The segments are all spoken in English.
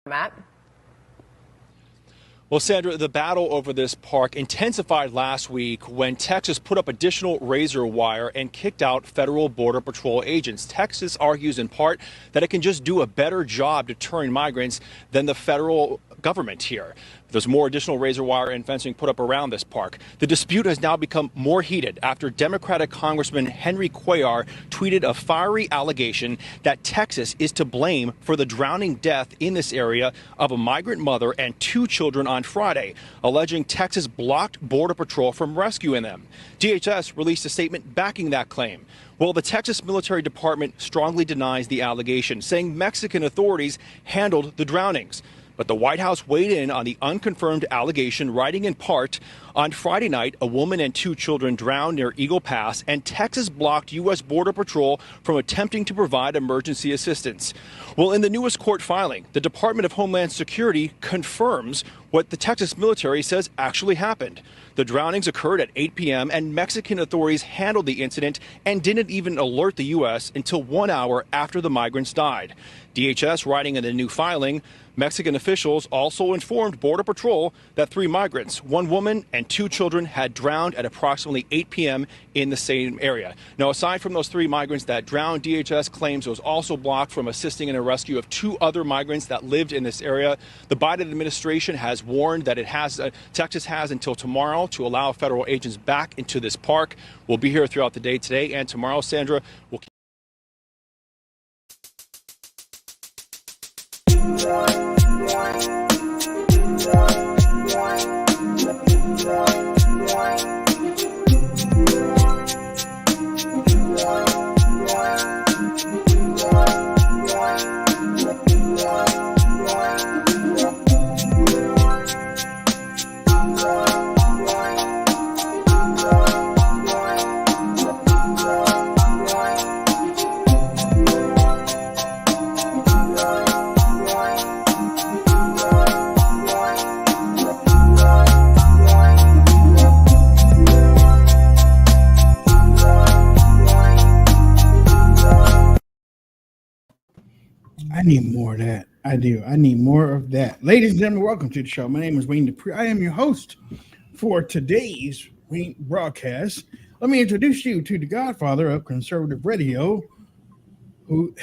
Matt? Well, Sandra, the battle over this park intensified last week when Texas put up additional razor wire and kicked out federal Border Patrol agents. Texas argues in part that it can just do a better job deterring migrants than the federal government here. There's more additional razor wire and fencing put up around this park. The dispute has now become more heated after Democratic Congressman Henry Cuellar tweeted a fiery allegation that Texas is to blame for the drowning death in this area of a migrant mother and 2 children on Friday, alleging Texas blocked Border Patrol from rescuing them. DHS released a statement backing that claim. Well, the Texas Military Department strongly denies the allegation, saying Mexican authorities handled the drownings. But the White House weighed in on the unconfirmed allegation, writing in part, on Friday night, a woman and 2 children drowned near Eagle Pass, and Texas blocked U.S. Border Patrol from attempting to provide emergency assistance. Well, in the newest court filing, the Department of Homeland Security confirms what the Texas military says actually happened. The drownings occurred at 8 p.m., and Mexican authorities handled the incident and didn't even alert the U.S. until 1 hour after the migrants died. DHS, writing in the new filing, Mexican officials also informed Border Patrol that 3 migrants, 1 woman and 2 children, had drowned at approximately 8 p.m. in the same area. Now, aside from those 3 migrants that drowned, DHS claims it was also blocked from assisting in a rescue of 2 other migrants that lived in this area. The Biden administration has warned that Texas has until tomorrow to allow federal agents back into this park. We'll be here throughout the day today and tomorrow. Sandra, we'll keep I need more of that. I do. I need more of that. Ladies and gentlemen, welcome to the show. My name is Wayne Dupree. I am your host for today's Wayne broadcast. Let me introduce you to the godfather of conservative radio, who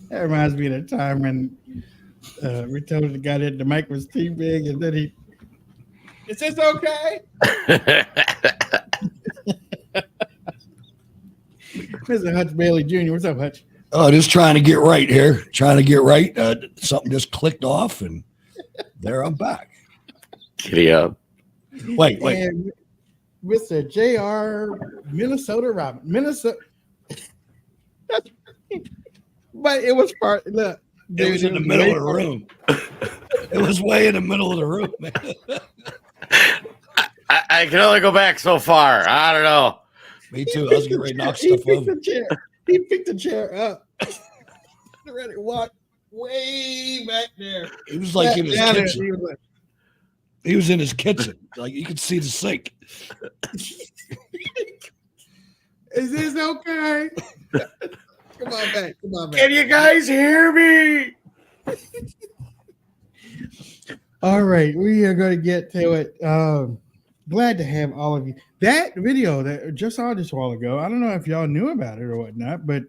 that reminds me of the time when we told the guy that the mic was too big, and then is this okay? Mr. Hutch Bailey Jr. What's up, Hutch? Oh, just trying to get right here. Trying to get right. Something just clicked off, and there I'm back. Giddy up. Wait. And Mr. J.R. Minnesota Robin. Minnesota. But it was part. Look, It was in the middle of the room. It was way in the middle of the room, man. I can only go back so far. I don't know. Me too. I was getting ready to knock stuff over. He picked the chair up. Ready to walk way back there. He was like in his kitchen. He was in his kitchen. Like you could see the sink. Is this okay? Come on back. Can you guys hear me? All right, we are going to get to it. Glad to have all of you. That video that just saw just a while ago, I don't know if y'all knew about it or whatnot, but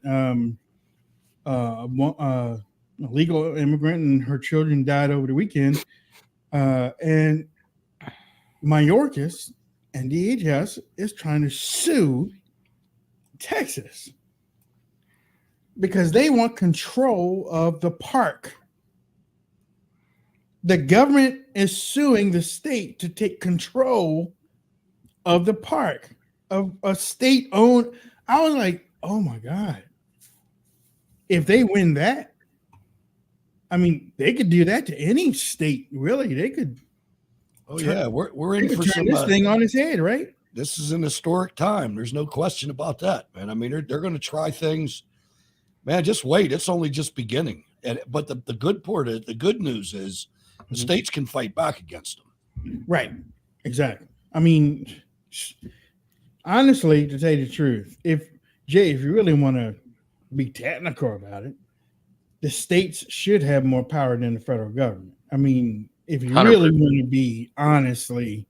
a legal immigrant and her children died over the weekend. And Mayorkas and DHS is trying to sue Texas because they want control of the park. The government is suing the state to take control of the park, of a state-owned. I was like, oh my God. If they win that, I mean, they could do that to any state, really. They could. Oh, yeah. We're in for some. This thing on its head, right? This is an historic time. There's no question about that, man. I mean, they're going to try things. Man, just wait. It's only just beginning. But the good part, the good news is the states can fight back against them. Right. Exactly. I mean, honestly, to tell you the truth, if you really want to be technical about it, the states should have more power than the federal government. I mean, if you 100%. really want to be honestly,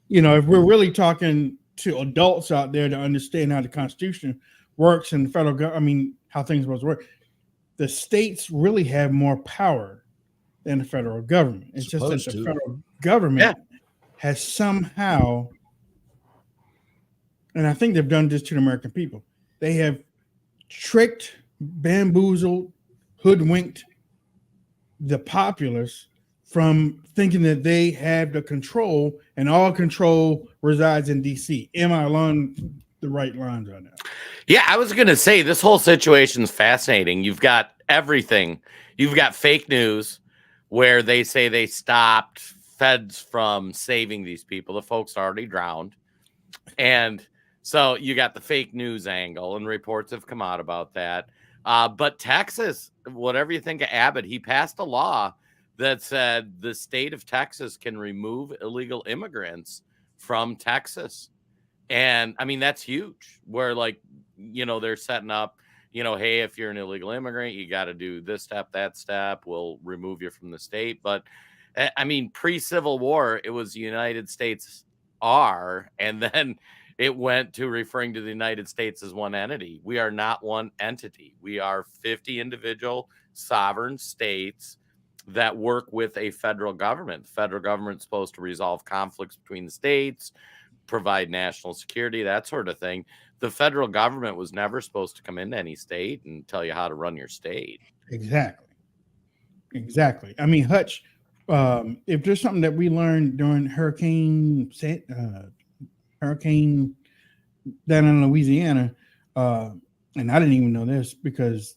if we're really talking to adults out there to understand how the Constitution works and the federal government, I mean, how things supposed to work, the states really have more power than the federal government. It's just that the federal government has somehow, and I think they've done this to the American people, they have tricked, bamboozled, hoodwinked the populace from thinking that they have the control, and all control resides in DC. Am I along the right lines on that? Yeah, I was going to say this whole situation is fascinating. You've got everything. You've got fake news where they say they stopped feds from saving these people. The folks already drowned. And so you got the fake news angle, and reports have come out about that. But Texas, whatever you think of Abbott, he passed a law that said the state of Texas can remove illegal immigrants from Texas. And I mean, that's huge, where they're setting up, hey, if you're an illegal immigrant, you got to do this step, that step, we'll remove you from the state. But I mean, pre-Civil War, it was United States are, and then it went to referring to the United States as one entity. We are not one entity. We are 50 individual sovereign states that work with a federal government. The federal government's supposed to resolve conflicts between the states, provide national security, that sort of thing. The federal government was never supposed to come into any state and tell you how to run your state. Exactly. I mean, Hutch, if there's something that we learned during hurricane down in Louisiana, and I didn't even know this because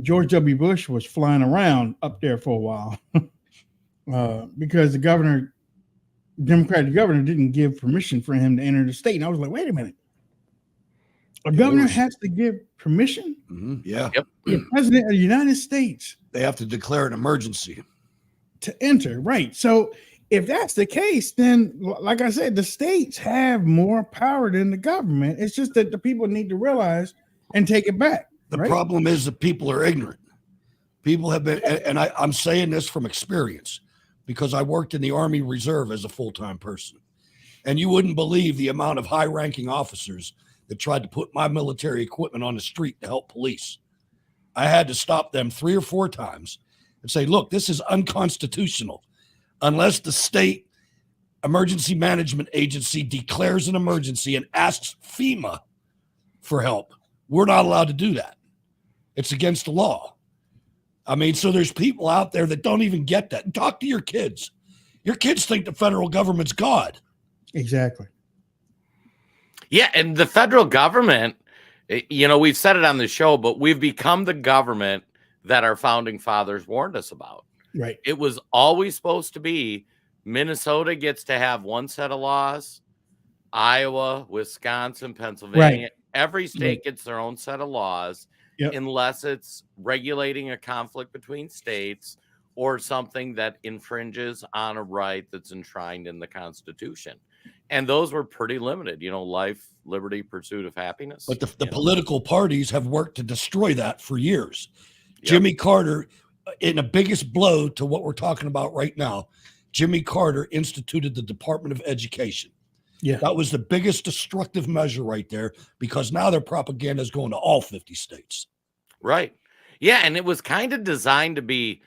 George W. Bush was flying around up there for a while because the Democratic governor didn't give permission for him to enter the state. And I was like, wait a minute. A governor has to give permission? Mm-hmm. Yeah. Yep. The president of the United States. They have to declare an emergency to enter. Right. So if that's the case, then like I said, the states have more power than the government. It's just that the people need to realize and take it back. The problem is that people are ignorant. People have been, and I'm saying this from experience because I worked in the Army Reserve as a full-time person. And you wouldn't believe the amount of high-ranking officers that tried to put my military equipment on the street to help police. I had to stop them 3 or 4 times and say, look, this is unconstitutional. Unless the state emergency management agency declares an emergency and asks FEMA for help, we're not allowed to do that. It's against the law. I mean, so there's people out there that don't even get that. Talk to your kids. Your kids think the federal government's God. Exactly. Yeah, and the federal government, we've said it on the show, but we've become the government that our founding fathers warned us about. Right. It was always supposed to be Minnesota gets to have one set of laws, Iowa, Wisconsin, Pennsylvania. Right. Every state gets their own set of laws, unless it's regulating a conflict between states or something that infringes on a right that's enshrined in the Constitution. And those were pretty limited, life, liberty, pursuit of happiness. But the political parties have worked to destroy that for years. Jimmy Carter, in the biggest blow to what we're talking about right now, Jimmy Carter instituted the Department of Education. Yeah. That was the biggest destructive measure right there because now their propaganda is going to all 50 states. Right. Yeah, and it was kind of designed to be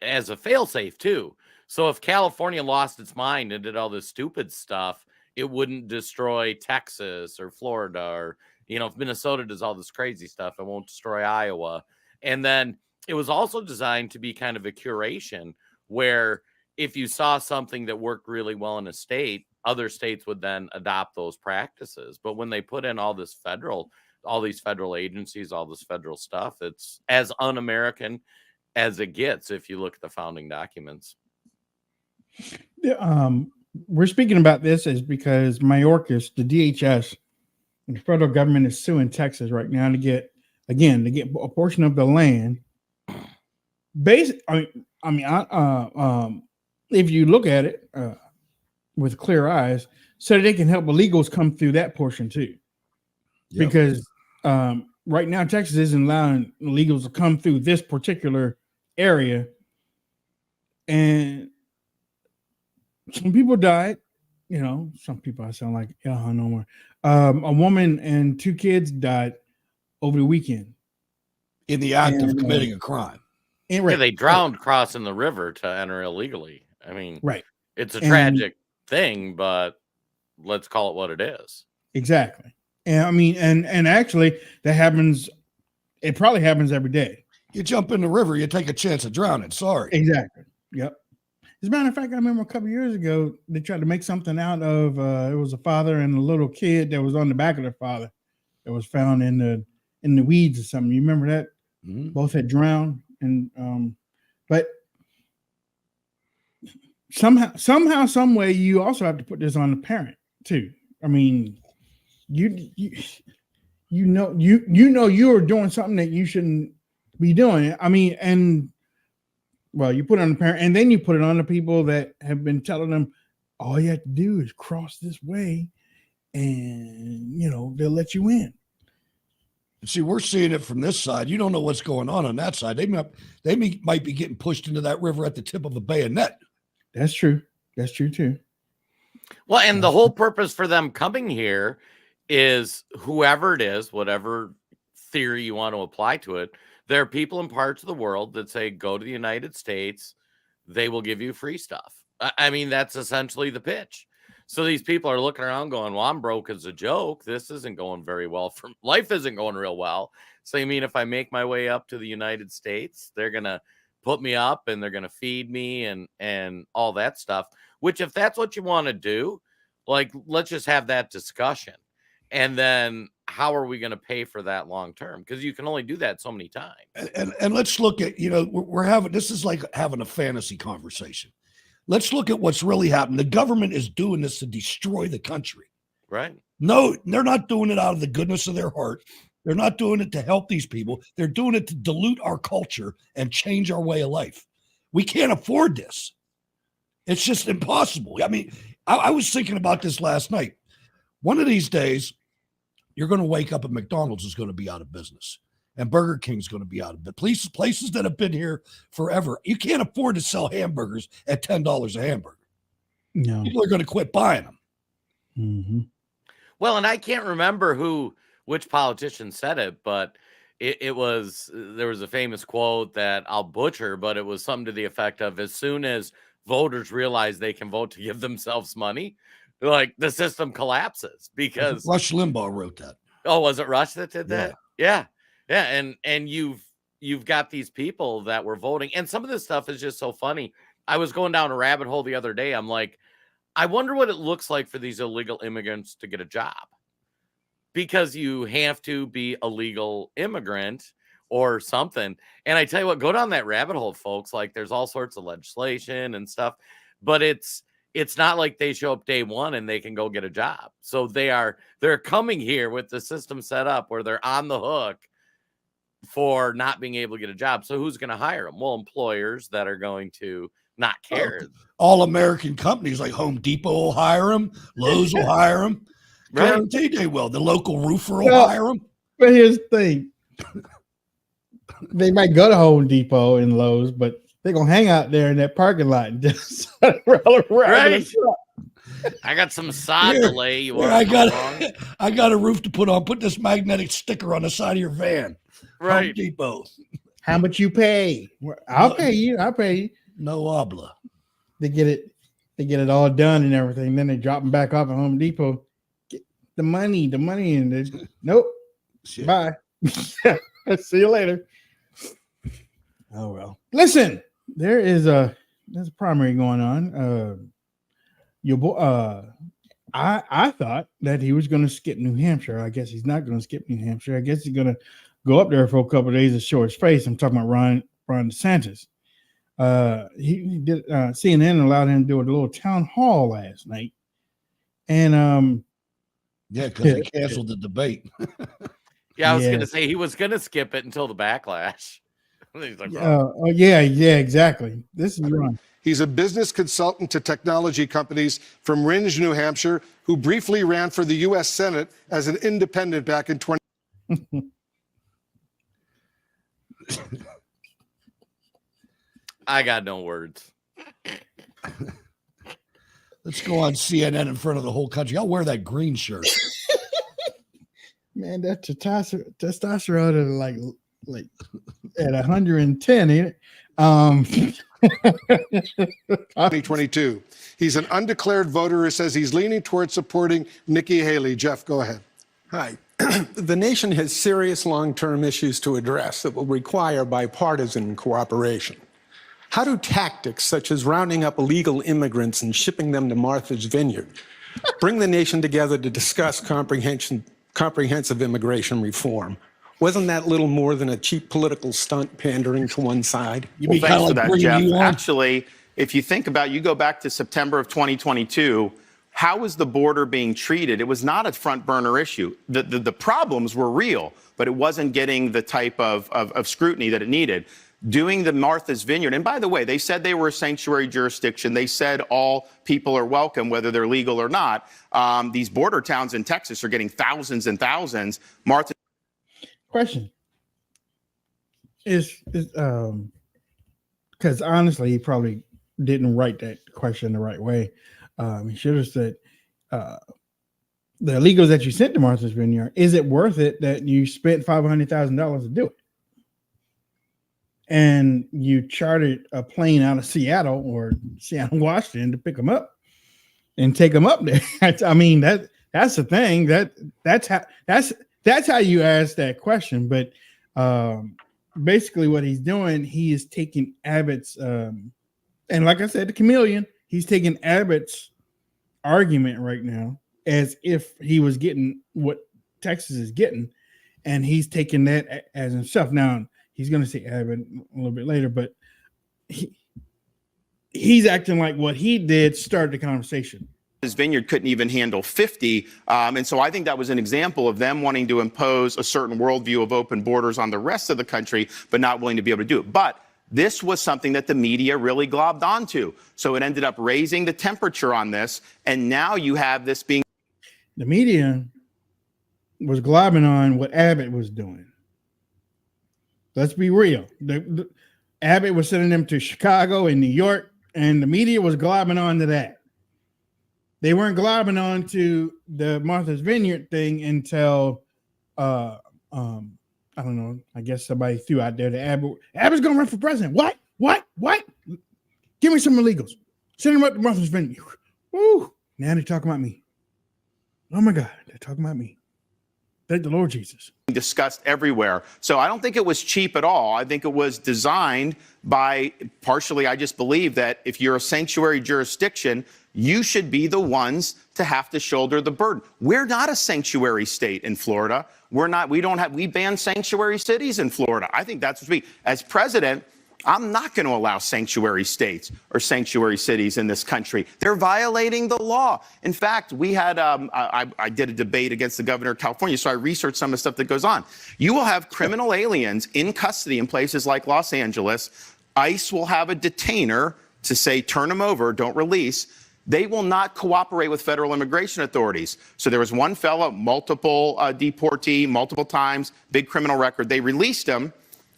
as a fail-safe too. So if California lost its mind and did all this stupid stuff, it wouldn't destroy Texas or Florida, or if Minnesota does all this crazy stuff, it won't destroy Iowa. And then it was also designed to be kind of a curation where if you saw something that worked really well in a state, other states would then adopt those practices. But when they put in all these federal agencies, all this federal stuff, it's as un-American as it gets if you look at the founding documents. We're speaking about this is because Mayorkas, the DHS, and the federal government is suing Texas right now to get a portion of the land. If you look at it with clear eyes, so that they can help illegals come through that portion too. Yep. Because right now Texas isn't allowing illegals to come through this particular area, and some people died. You know, some people I sound like no more. A woman and 2 kids died over the weekend in the act of committing a crime. And, Yeah, they drowned crossing the river to enter illegally. I mean, right. It's a tragic thing, but let's call it what it is. Exactly. And I mean, and actually that happens. It probably happens every day. You jump in the river, you take a chance of drowning. Sorry. Exactly. Yep. As a matter of fact, I remember a couple of years ago, they tried to make something out of, it was a father and a little kid that was on the back of their father that was found in the weeds or something. You remember that? Mm-hmm. Both had drowned. And, but somehow, some way, you also have to put this on the parent too. I mean, you know you are doing something that you shouldn't be doing. I mean, and well, you put it on the parent, and then you put it on the people that have been telling them all you have to do is cross this way, and they'll let you in. See, we're seeing it from this side. You don't know what's going on that side. They might be getting pushed into that river at the tip of a bayonet. That's true. That's true too. Well, and the whole purpose for them coming here is whoever it is, whatever theory you want to apply to it, there are people in parts of the world that say, go to the United States, they will give you free stuff. I mean, that's essentially the pitch. So these people are looking around going, well, I'm broke as a joke. This isn't going very well. Life isn't going real well. So you mean if I make my way up to the United States, they're going to put me up and they're going to feed me and all that stuff, which if that's what you want to do, like, let's just have that discussion. And then how are we going to pay for that long term? Because you can only do that so many times. And let's look at, we're having, this is like having a fantasy conversation. Let's look at what's really happening. The government is doing this to destroy the country. Right. No, they're not doing it out of the goodness of their heart. They're not doing it to help these people. They're doing it to dilute our culture and change our way of life. We can't afford this. It's just impossible. I mean, I was thinking about this last night. One of these days, you're going to wake up and McDonald's is going to be out of business. And Burger King's going to be out of business. Places that have been here forever. You can't afford to sell hamburgers at $10 a hamburger. No. People are going to quit buying them. Mm-hmm. Well, and I can't remember which politician said it, but there was a famous quote that I'll butcher, but it was something to the effect of, as soon as voters realize they can vote to give themselves money, like, the system collapses. Because Rush Limbaugh wrote that. Oh, was it Rush that did that? Yeah. And you've got these people that were voting, and some of this stuff is just so funny. I was going down a rabbit hole the other day. I'm like, I wonder what it looks like for these illegal immigrants to get a job, because you have to be a legal immigrant or something. And I tell you what, go down that rabbit hole, folks. Like, there's all sorts of legislation and stuff, but it's not like they show up day one and they can go get a job. So they're coming here with the system set up where they're on the hook for not being able to get a job. So who's going to hire them? Well, employers that are going to not care. All American companies like Home Depot will hire them. Lowe's will hire them. Right. Guaranteed they will. The local roofer will hire them. But here's the thing. They might go to Home Depot and Lowe's, but they're going to hang out there in that parking lot and just roll around. Right. I got some sod to lay. I got a roof to put on. Put this magnetic sticker on the side of your van. Right. Home Depot. How much you pay? I'll pay you. I'll pay you. No habla. They get it all done and everything. Then they drop them back off at Home Depot. Get the money, and they, nope. Shit. Bye. See you later. Oh well. Listen, there's a primary going on. Your boy, I thought that he was going to skip New Hampshire. I guess he's not going to skip New Hampshire. I guess he's going to go up there for a couple of days to show his face. I'm talking about Ron DeSantis. He did CNN allowed him to do a little town hall last night, and because they canceled the debate. Yeah, I was going to say he was going to skip it until the backlash. He's like, yeah, exactly. This is Ron. He's a business consultant to technology companies from Rindge, New Hampshire, who briefly ran for the U.S. Senate as an independent back in 20. I got no words. Let's go on CNN in front of the whole country. I'll wear that green shirt. Man, that testosterone is like at 110, ain't it? 2022. He's an undeclared voter who says he's leaning towards supporting Nikki Haley. Jeff, go ahead. Hi. The nation has serious long-term issues to address that will require bipartisan cooperation. How do tactics such as rounding up illegal immigrants and shipping them to Martha's Vineyard bring the nation together to discuss comprehensive immigration reform? Wasn't that little more than a cheap political stunt pandering to one side? Well, Thanks for that, Jeff. you on? Actually, if you think about, you go back to September of 2022, how was the border being treated? It was not a front burner issue. The problems were real, but it wasn't getting the type of scrutiny that it needed. Doing the Martha's Vineyard, and by the way, they said they were a sanctuary jurisdiction. They said all people are welcome, whether they're legal or not. These border towns in Texas are getting thousands and thousands. Martha's Question is because honestly, he probably didn't write that question the right way. He should have said, the illegals that you sent to Martha's Vineyard, is it worth it that you spent $500,000 to do it? And you chartered a plane out of Seattle or Seattle, Washington to pick them up and take them up there. I mean, that's the thing. That's how you ask that question. But basically what he's doing, he is taking Abbott's and like I said, the chameleon, he's taking Abbott's argument right now as if he was getting what Texas is getting, and he's taking that as himself. Now he's going to say Abbott a little bit later, but he's acting like what he did started the conversation. Vineyard couldn't even handle 50. And so I think that was an example of them wanting to impose a certain worldview of open borders on the rest of the country, but not willing to be able to do it. But this was something that the media really globbed onto. So it ended up raising the temperature on this. And now you have this being. The media was globbing on what Abbott was doing. Let's be real. Abbott was sending them to Chicago and New York, and the media was globbing on to that. They weren't globbing on to the Martha's Vineyard thing until, I don't know, I guess somebody threw out there that Abbott's going to run for president. What? Give me some illegals. Send them up to Martha's Vineyard. Woo! Now they're talking about me. Oh, my God. They're talking about me. Thank the Lord Jesus. Discussed everywhere. So I don't think it was cheap at all. I think it was designed by, partially, I just believe that if you're a sanctuary jurisdiction, you should be the ones to have to shoulder the burden. We're not a sanctuary state in Florida. We ban sanctuary cities in Florida. I think that's what as president, I'm not going to allow sanctuary states or sanctuary cities in this country. They're violating the law. In fact, we had, I did a debate against the governor of California, so I researched some of the stuff that goes on. You will have criminal aliens in custody in places like Los Angeles. ICE will have a detainer to say, turn them over, don't release. They will not cooperate with federal immigration authorities. So there was one fellow, multiple deportee, multiple times, big criminal record. They released him,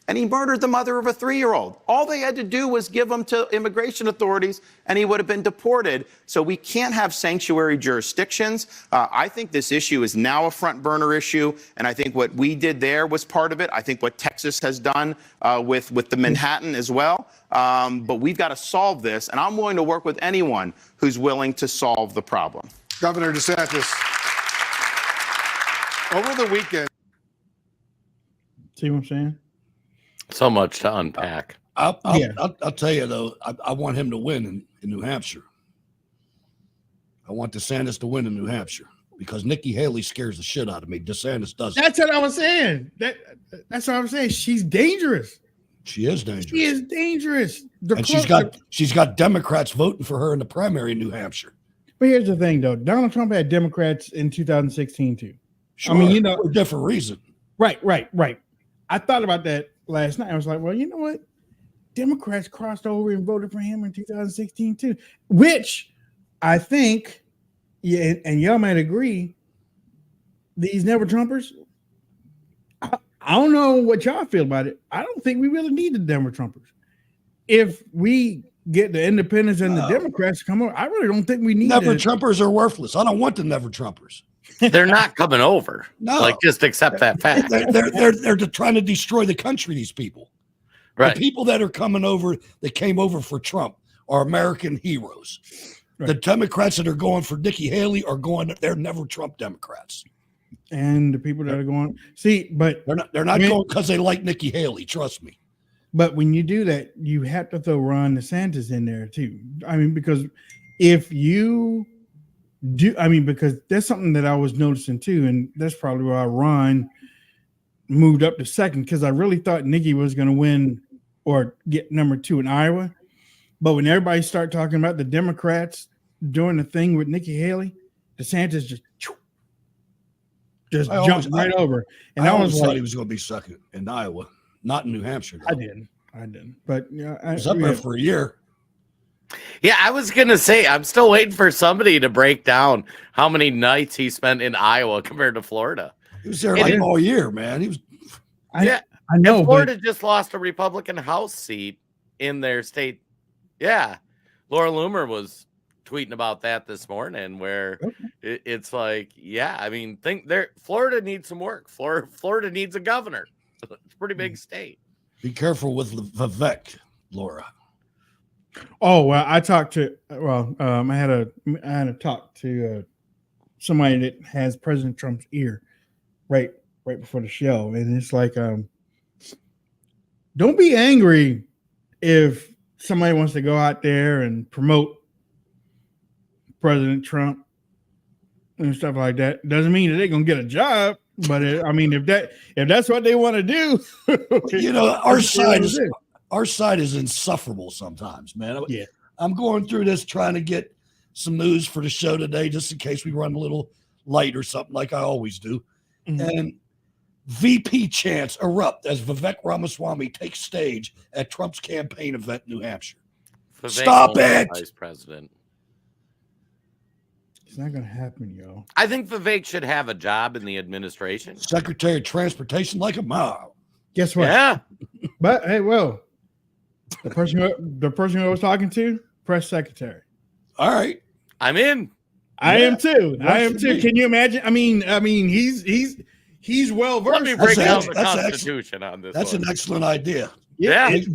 and he murdered the mother of a 3-year-old. All they had to do was give him to immigration authorities, and he would have been deported. So we can't have sanctuary jurisdictions. I think this issue is now a front burner issue, and I think what we did there was part of it. I think what Texas has done with the Manhattan as well. But we've got to solve this, and I'm willing to work with anyone who's willing to solve the problem. Governor DeSantis, over the weekend. See what I'm saying? So much to unpack. I'll tell you, though, I want him to win in New Hampshire. I want DeSantis to win in New Hampshire because Nikki Haley scares the shit out of me. DeSantis doesn't. That's what I was saying. That's what I was saying. She's dangerous. She is dangerous. She is dangerous. And she's got Democrats voting for her in the primary in New Hampshire. But here's the thing, though. Donald Trump had Democrats in 2016 too. Sure, I mean, for a different reason. Right. I thought about that last night. I was like, well, you know what? Democrats crossed over and voted for him in 2016 too, which I think, yeah, and y'all might agree, these never Trumpers, I don't know what y'all feel about it. I don't think we really need the Denver Trumpers. If we get the independents and the Democrats to come over, I really don't think we need Never Trumpers are worthless. I don't want the Never Trumpers. They're not coming over. No. Like, just accept that fact. They're trying to destroy the country, these people. Right. The people that are coming over, that came over for Trump, are American heroes. Right. The Democrats that are going for Nikki Haley they're never Trump Democrats. And the people that are going, but they're not going because they like Nikki Haley, trust me. But when you do that, you have to throw Ron DeSantis in there too. I mean, because if you do, because there's something that I was noticing too, and that's probably why Ron moved up to second, because I really thought Nikki was going to win or get number 2 in Iowa. But when everybody started talking about the Democrats doing the thing with Nikki Haley, DeSantis just jumped right over. And I was thought he was going to be second in Iowa, not in New Hampshire. Though. I didn't. But yeah, I was up there for a year. Yeah, I was going to say, I'm still waiting for somebody to break down how many nights he spent in Iowa compared to Florida. He was there like all year, man. He was. I know. And Florida just lost a Republican House seat in their state. Yeah. Laura Loomer was tweeting about that this morning, where it's like, Florida needs some work. Florida needs a governor. It's a pretty big state. Be careful with Vivek, Laura. Oh well, I talked to I had a talk to somebody that has President Trump's ear right before the show, and it's like, don't be angry if somebody wants to go out there and promote President Trump and stuff like that. Doesn't mean that they're gonna get a job, but if that's what they want to do, our side is insufferable sometimes, man. Yeah, I'm going through this trying to get some news for the show today, just in case we run a little light or something, like I always do. Mm-hmm. And VP chants erupt as Vivek Ramaswamy takes stage at Trump's campaign event in New Hampshire. Vivek Stop it, Vice President. It's not going to happen, yo. I think Vivek should have a job in the administration. Secretary of Transportation, like a mile. Guess what? Yeah. But hey, well, the person I was talking to, press secretary. All right, I'm in. I am too. Can you imagine? I mean, he's well versed. Let me break down the Constitution on this. That's an excellent idea. Yeah, it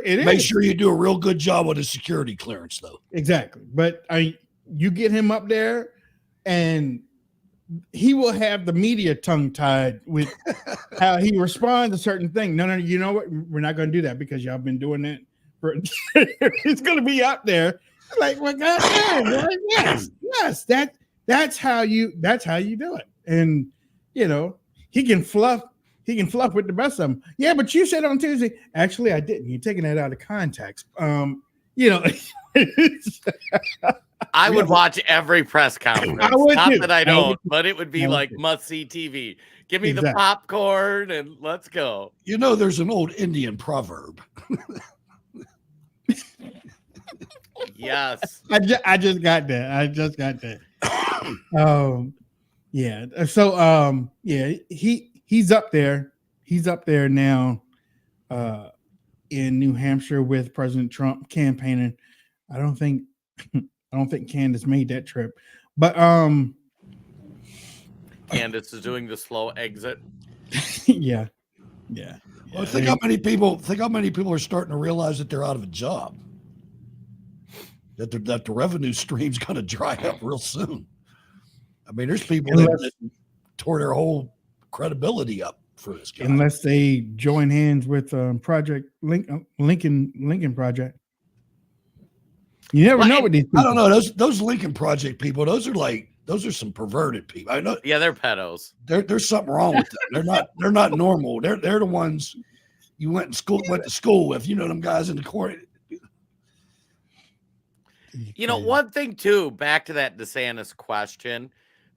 is. Make sure you do a real good job with the security clearance, though. Exactly. But you get him up there, and he will have the media tongue-tied with how he responds to certain things. No, you know what? We're not going to do that because y'all been doing that. It's going to be up there. Like, well, goddamn, yes, that's how you do it. And he can fluff with the best of them. Yeah, but you said on Tuesday. Actually, I didn't. You're taking that out of context. I would watch every press conference. I would Not too. that I don't, but it would be like must-see TV. Give me the popcorn and let's go. There's an old Indian proverb. Yes. I just got that. Yeah. So he's up there. He's up there now in New Hampshire with President Trump campaigning. I don't think Candace made that trip. But Candace is doing the slow exit. Yeah. Well, think how many people are starting to realize that they're out of a job. That the revenue stream's going to dry up real soon. I mean, there's people that tore their whole credibility up for this guy. Unless they join hands with Project Lincoln Project. You never know what these people. I don't know. Those Lincoln Project people, those are some perverted people. I know. Yeah, they're pedos. There's something wrong with them. They're not normal. They're the ones you went to school with. Them guys in the court. One thing too, back to that DeSantis question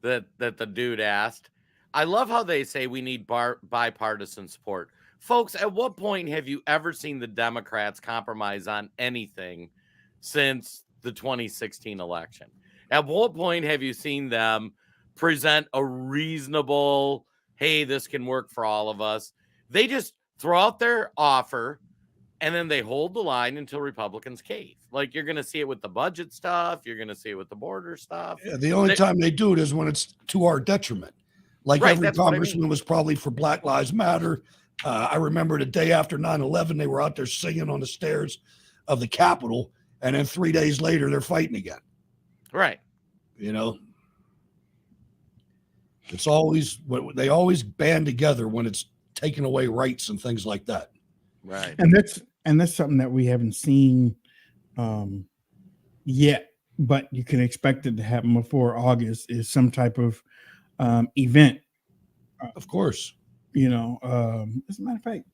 that the dude asked. I love how they say we need bipartisan support. Folks, at what point have you ever seen the Democrats compromise on anything since the 2016 election? At what point have you seen them present a reasonable, hey, this can work for all of us? They just throw out their offer and then they hold the line until Republicans cave. Like, you're going to see it with the budget stuff. You're going to see it with the border stuff. Yeah, the only time they do it is when it's to our detriment. Like Right, every that's what I congressman mean. was probably for Black Lives Matter. I remember the day after 9/11, they were out there singing on the stairs of the Capitol. And then 3 days later, they're fighting again. Right. You know, it's always, they always band together when it's taking away rights and things like that. Right. And that's something that we haven't seen yet, but you can expect it to happen before August, is some type of event. Of course. You know, as a matter of fact,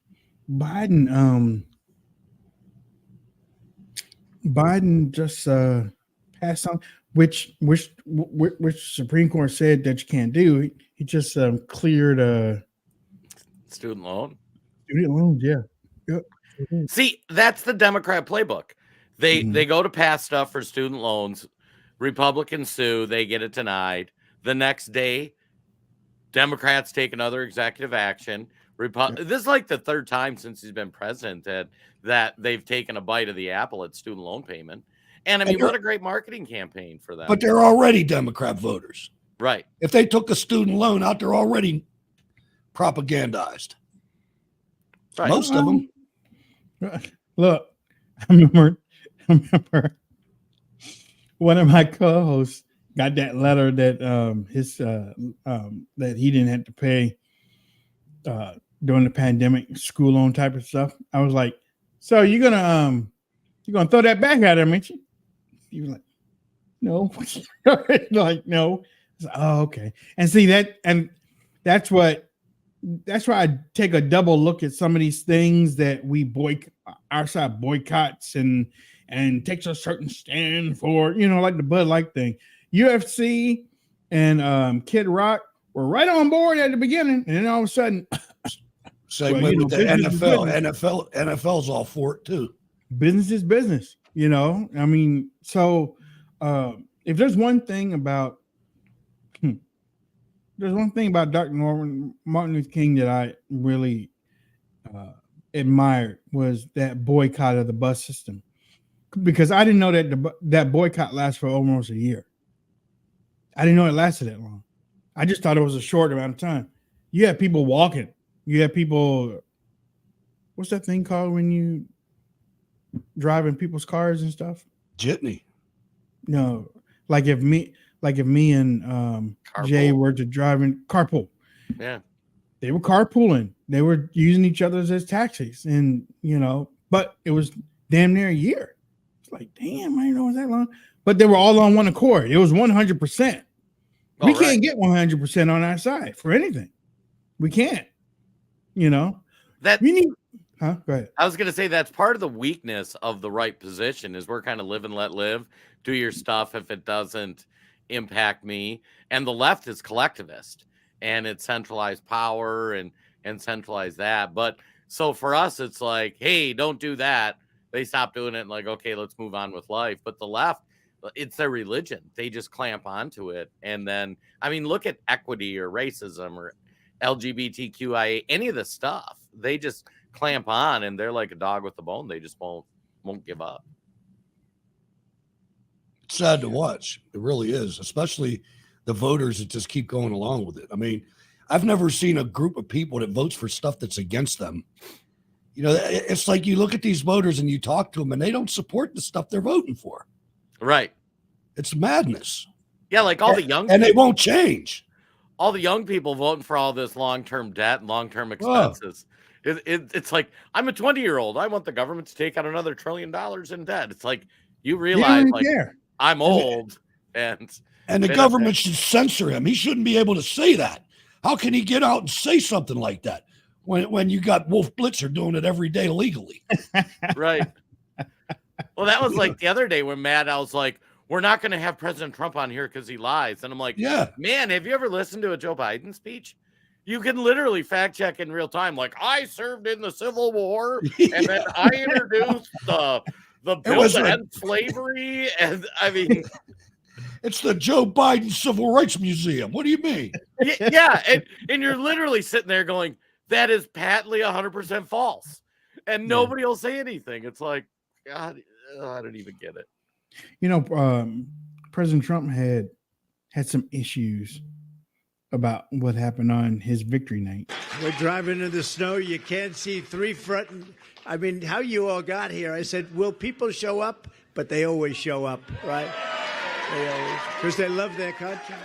Biden just passed on, which Supreme Court said that you can't do. He just cleared Student loan. student loans. Yeah. Yep. See, that's the Democrat playbook. They go to pass stuff for student loans. Republicans sue. They get it denied. The next day, Democrats take another executive action. This is like the third time since he's been president that they've taken a bite of the apple at student loan payment. And I mean, what a great marketing campaign for them. But they're already Democrat voters. Right. If they took a student loan out, they're already propagandized. Right. Most of them. Look, I remember one of my co-hosts got that letter that that he didn't have to pay during the pandemic, school loan type of stuff. I was like, so you're gonna throw that back at him, ain't you? He was like, no. Like, no. I was like, oh, okay. And see that, and that's why I take a double look at some of these things that our side boycotts and takes a certain stand for, like the Bud Light thing. UFC and Kid Rock were right on board at the beginning, and then all of a sudden, same way with the NFL. NFL's all for it too. Business is business, I mean, so if there's one thing about Dr. Martin Luther King that I really admired, was that boycott of the bus system, because I didn't know that that boycott lasted for almost a year. I didn't know it lasted that long. I just thought it was a short amount of time. You have people walking. You have people. What's that thing called when you drive in people's cars and stuff? Jitney. No, like if me and Jay were to drive in carpool. Yeah. They were carpooling. They were using each other's as taxis, and but it was damn near a year. It's like, damn, I didn't know it was that long. But they were all on one accord. It was 100%. We can't get 100% on our side for anything. We can't. That we need. Huh? Go ahead. I was going to say that's part of the weakness of the right position is we're kind of live and let live. Do your stuff if it doesn't impact me. And the left is collectivist, and it's centralized power and centralize that. But so for us, it's like, hey, don't do that. They stop doing it and like, okay, let's move on with life. But the left, it's their religion. They just clamp onto it. And then, I mean, look at equity or racism or LGBTQIA, any of the stuff. They just clamp on, and they're like a dog with a bone. They just won't give up. It's sad to watch. It really is, especially the voters that just keep going along with it. I mean, I've never seen a group of people that votes for stuff that's against them. It's like you look at these voters and you talk to them and they don't support the stuff they're voting for. Right. It's madness. Yeah, like all the young people. And it won't change. All the young people voting for all this long-term debt and long-term expenses. It's like, I'm a 20-year-old. I want the government to take out another $1 trillion in debt. It's like, you realize, like, I'm old. And the government should censor him. He shouldn't be able to say that. How can he get out and say something like that when you got Wolf Blitzer doing it every day legally? Right. Well, that was like the other day when I was like, we're not going to have President Trump on here because he lies. And I'm like, yeah, man, have you ever listened to a Joe Biden speech? You can literally fact check in real time. Like, I served in the Civil War, and then I introduced the bill to end slavery. And I mean, it's the Joe Biden Civil Rights Museum. What do you mean? Yeah. And you're literally sitting there going, that is patently 100% false, and nobody will say anything. It's like, God, I don't even get it. You know, President Trump had some issues about what happened on his victory night. We're driving in the snow. You can't see three front. I mean, how you all got here? I said, will people show up? But they always show up, right? They always, because they love their country.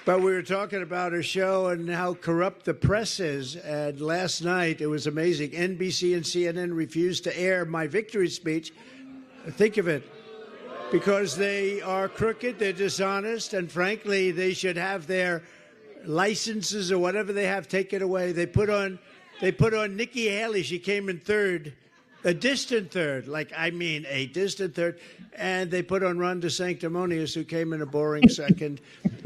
But we were talking about a show and how corrupt the press is. And last night, it was amazing. NBC and CNN refused to air my victory speech. Think of it. Because they are crooked, they're dishonest, and frankly, they should have their licenses or whatever they have taken away. They put on Nikki Haley. She came in third, a distant third, a distant third. And they put on Ron DeSantis, who came in a boring second.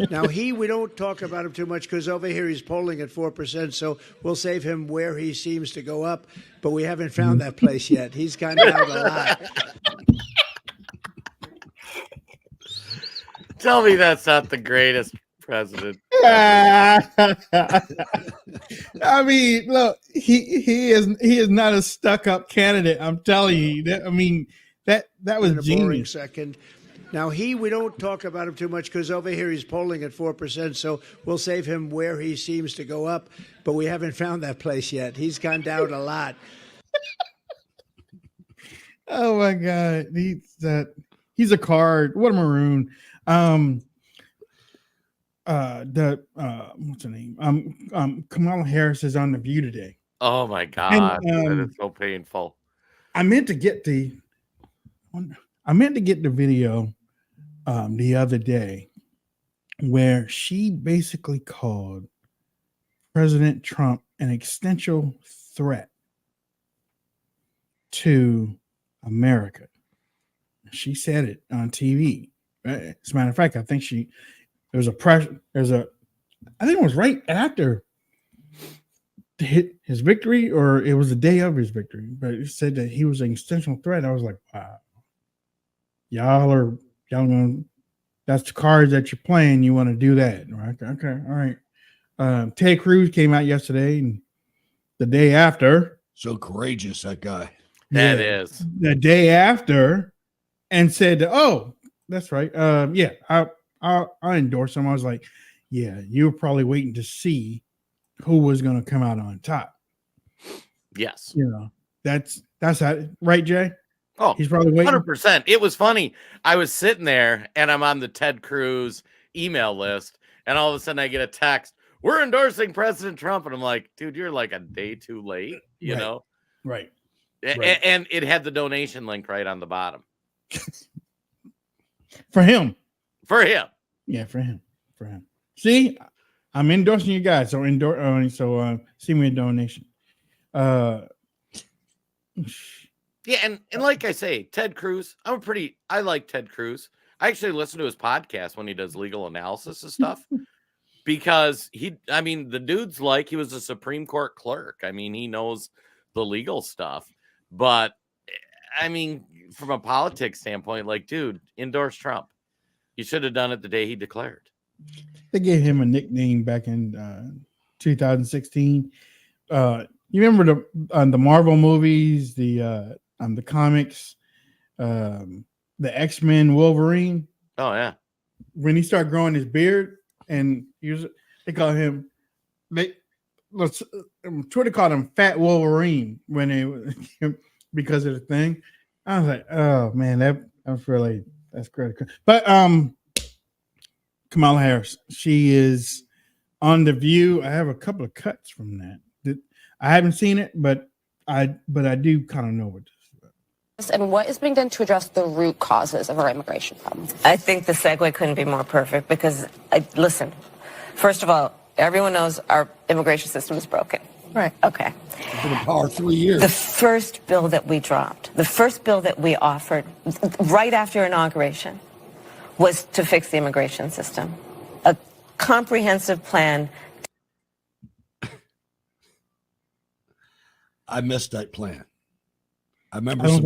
Now, we don't talk about him too much because over here he's polling at 4%, so we'll save him where he seems to go up. But we haven't found that place yet. He's gone down a lot. Tell me that's not the greatest president. I mean, look, he is not a stuck-up candidate. I'm telling you. That was in a boring genius. Second. Now, we don't talk about him too much because over here he's polling at 4%, so we'll save him where he seems to go up. But we haven't found that place yet. He's gone down a lot. Oh my God, he's a card. What a maroon. What's her name? Kamala Harris is on The View today. Oh my God, that is so painful. I meant to get the video the other day where she basically called President Trump an existential threat to America. She said it on TV. As a matter of fact, I think I think it was right after his victory, or it was the day of his victory, but it said that he was an existential threat. I was like, wow, y'all gonna, that's the cards that you're playing. You want to do that, right? Okay, all right. Ted Cruz came out yesterday, and the day after, So courageous, that guy. That is the day after, and said, "Oh, that's right. I'll endorse him." I was like, "Yeah, you were probably waiting to see who was going to come out on top." yes. You know, that's how, right, Jay? Oh, He's probably waiting. 100%. It was funny. I was sitting there and I'm on the Ted Cruz email list, and all of a sudden I get a text, "We're endorsing President Trump." And I'm like, dude, you're like a day too late, you Right. know? Right. And it had the donation link right on the bottom. For him. For him. Yeah, for him. See, I'm endorsing you guys. So see me a donation. Yeah, and like I say, Ted Cruz, I like Ted Cruz. I actually listen to his podcast when he does legal analysis and stuff. Because the dude's he was a Supreme Court clerk. I mean, he knows the legal stuff. But from a politics standpoint, dude, endorse Trump. You should have done it the day he declared. They gave him a nickname back in 2016. You remember the Marvel movies, the comics, the X-Men Wolverine? Oh yeah. When he started growing his beard, and they call him Twitter called him Fat Wolverine because of the thing. I was like, oh man, that's great. But Kamala Harris, she is on The View. I have a couple of cuts from that. I haven't seen it, but I do kind of know what this is about. And what is being done to address the root causes of our immigration problem? I think the segue couldn't be more perfect because, listen, first of all, everyone knows our immigration system is broken. Right. Okay. Been in power 3 years. The first bill that we dropped, the first bill that we offered right after inauguration was to fix the immigration system. A comprehensive plan. I missed that plan. I I remember. don't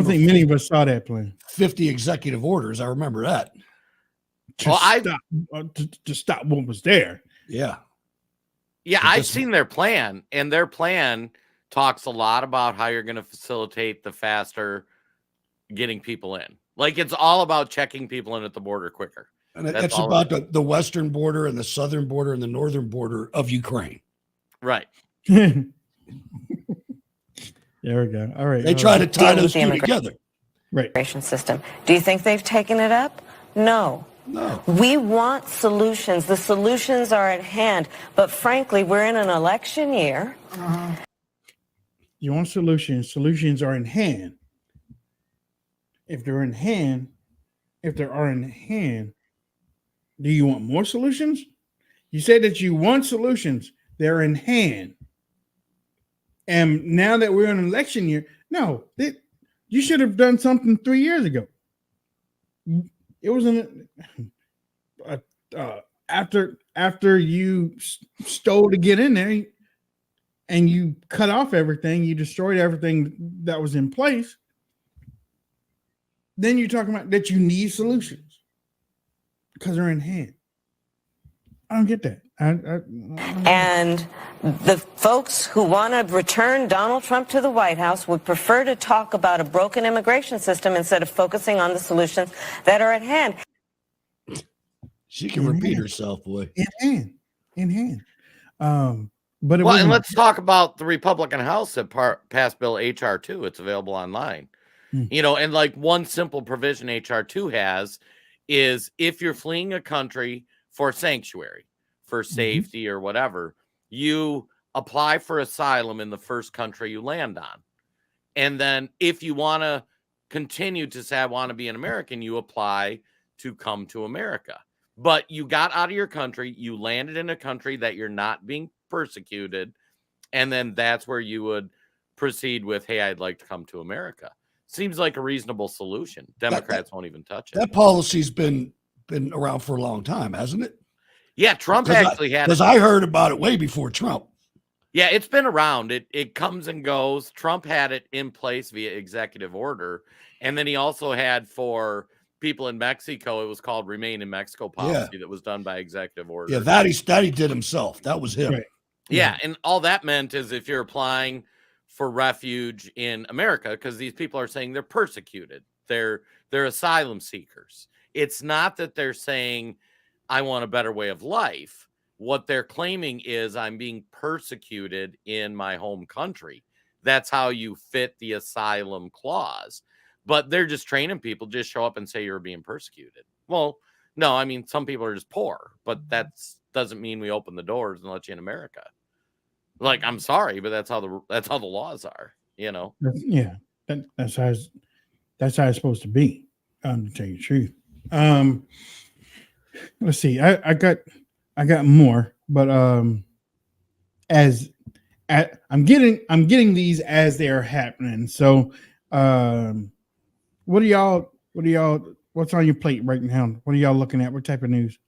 think many of us saw that plan. 50 executive orders. I remember that. To stop what was there. Yeah. Yeah, I've seen their plan, and their plan talks a lot about how you're going to facilitate the faster getting people in. Like, it's all about checking people in at the border quicker. And it's about the western border and the southern border and the northern border of Ukraine. Right. There we go. All right. They try to tie those two together. Right. Immigration system. Do you think they've taken it up? No. No. We want solutions. The solutions are at hand. But frankly, we're in an election year. You want solutions. Solutions are in hand. If they are in hand, do you want more solutions? You said that you want solutions. They're in hand. And now that we're in an election year, no, you should have done something 3 years ago. It wasn't after you stole to get in there and you cut off everything, you destroyed everything that was in place. Then you're talking about that you need solutions because they're in hand. I don't get that. And the folks who want to return Donald Trump to the White House would prefer to talk about a broken immigration system instead of focusing on the solutions that are at hand. She can repeat herself, boy. In hand. But and let's talk about the Republican House that passed Bill HR 2. It's available online. You know, and like one simple provision HR 2 has is if you're fleeing a country for sanctuary, for safety or whatever, you apply for asylum in the first country you land on. And then if you want to continue to say, I want to be an American, you apply to come to America. But you got out of your country, you landed in a country that you're not being persecuted, and then that's where you would proceed with, hey, I'd like to come to America. Seems like a reasonable solution. Democrats won't even touch it. That policy's been around for a long time, hasn't it? Yeah, Trump actually had it. Because I heard about it way before Trump. Yeah, it's been around. It comes and goes. Trump had it in place via executive order. And then he also had for people in Mexico, it was called Remain in Mexico policy that was done by executive order. Yeah, that he did himself. That was him. Right. Yeah, and all that meant is if you're applying for refuge in America, because these people are saying they're persecuted, they're asylum seekers. It's not that they're saying, I want a better way of life. What they're claiming is I'm being persecuted in my home country. That's how you fit the asylum clause. But they're just training people, just show up and say you're being persecuted. Well, no, I mean, some people are just poor, but that doesn't mean we open the doors and let you in America. Like, I'm sorry, but that's how the laws are, you know? Yeah, that's how it's supposed to be, to tell you the truth. Let's see. I got more, but I'm getting these as they are happening. So, what's on your plate right now? What are y'all looking at? What type of news?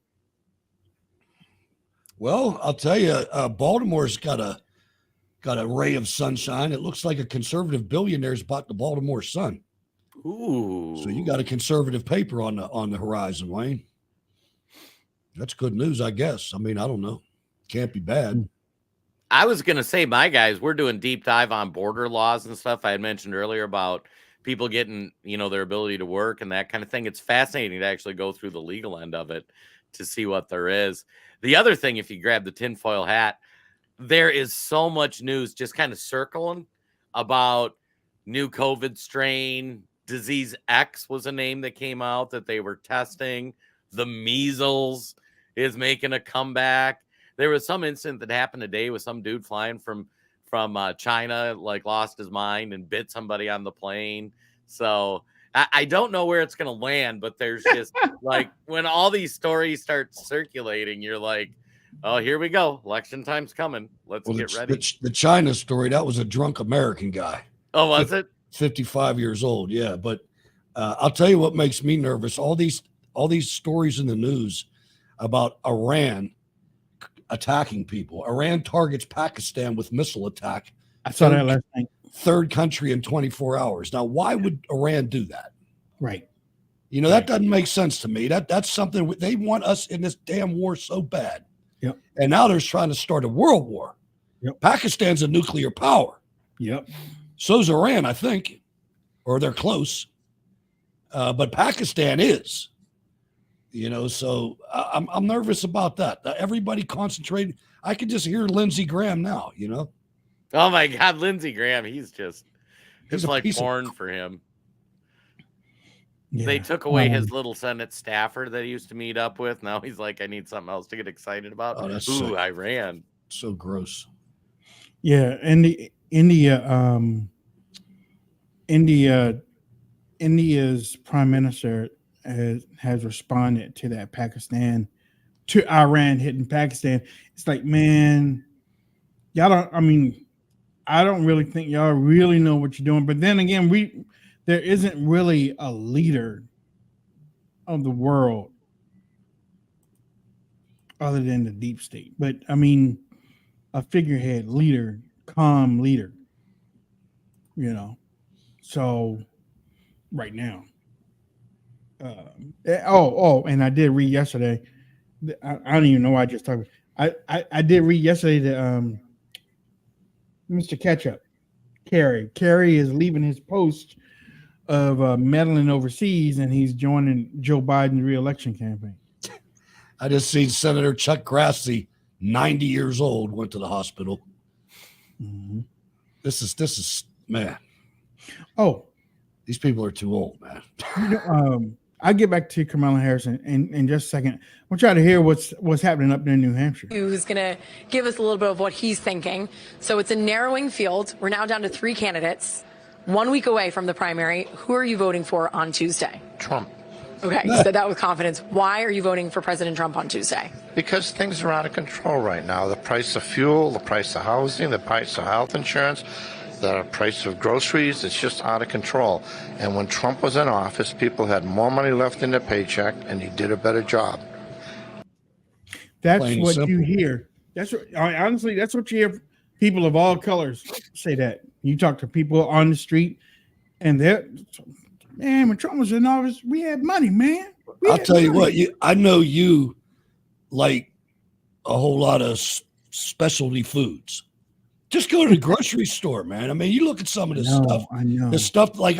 Well, I'll tell you, Baltimore's got a ray of sunshine. It looks like a conservative billionaire's bought the Baltimore Sun. Ooh. So you got a conservative paper on the horizon, Wayne. That's good news, I guess. I mean, I don't know. Can't be bad. I was going to say, my guys, we're doing deep dive on border laws and stuff. I had mentioned earlier about people getting, their ability to work and that kind of thing. It's fascinating to actually go through the legal end of it to see what there is. The other thing, if you grab the tinfoil hat, there is so much news just kind of circling about new COVID strain. Disease X was a name that came out that they were testing. The measles is making a comeback. There was some incident that happened today with some dude flying from China, like lost his mind and bit somebody on the plane. So I don't know where it's going to land, but there's just like when all these stories start circulating, you're like, oh, here we go. Election time's coming. Let's get ready. The China story, that was a drunk American guy. Oh, was it? 55 years old. Yeah. But I'll tell you what makes me nervous. All these stories in the news about Iran attacking people. Iran targets Pakistan with missile attack. I saw that last night. Third country in 24 hours. Now, why would Iran do that? Right. That doesn't make sense to me. That's something they want us in this damn war so bad. Yep. And now they're trying to start a world war. Yep. Pakistan's a nuclear power. Yep. So's Iran, I think, or they're close. But Pakistan is, so I'm nervous about that. Everybody concentrated. I can just hear Lindsey Graham now, Oh my God, Lindsey Graham, he's He's a like piece of- porn for him. Yeah. They took away his little Senate staffer that he used to meet up with. Now he's like, I need something else to get excited about. Oh, that's Ooh, sick. Iran. So gross. Yeah, and India's prime minister has responded to that to Iran hitting Pakistan. It's like, man, y'all don't. I mean, I don't really think y'all really know what you're doing. But then again, there isn't really a leader of the world other than the deep state. But I mean, a figurehead leader, calm leader, So right now, and I did read yesterday. I don't even know why I just talked. I did read yesterday that Mr. Ketchup, Kerry is leaving his post of meddling overseas, and he's joining Joe Biden's re-election campaign. I just seen Senator Chuck Grassley, 90 years old, went to the hospital. Mm-hmm. This is man. Oh, these people are too old, man. I'll get back to Kamala Harris in just a second. I want y'all to hear what's happening up there in New Hampshire. Who's going to give us a little bit of what he's thinking. So it's a narrowing field. We're now down to 3 candidates, 1 week away from the primary. Who are you voting for on Tuesday? Trump. Okay, you said that with confidence. Why are you voting for President Trump on Tuesday? Because things are out of control right now. The price of fuel, the price of housing, the price of health insurance, the price of groceries, it's just out of control. And when Trump was in office, people had more money left in their paycheck, and he did a better job. That's what you hear. Honestly, that's what you hear. People of all colors say that. You talk to people on the street, and man, when Trump was in office, we had money, man. I'll tell you what, I know you like a whole lot of specialty foods. Just go to the grocery store, man. I mean, you look at some of this stuff. I know. The stuff like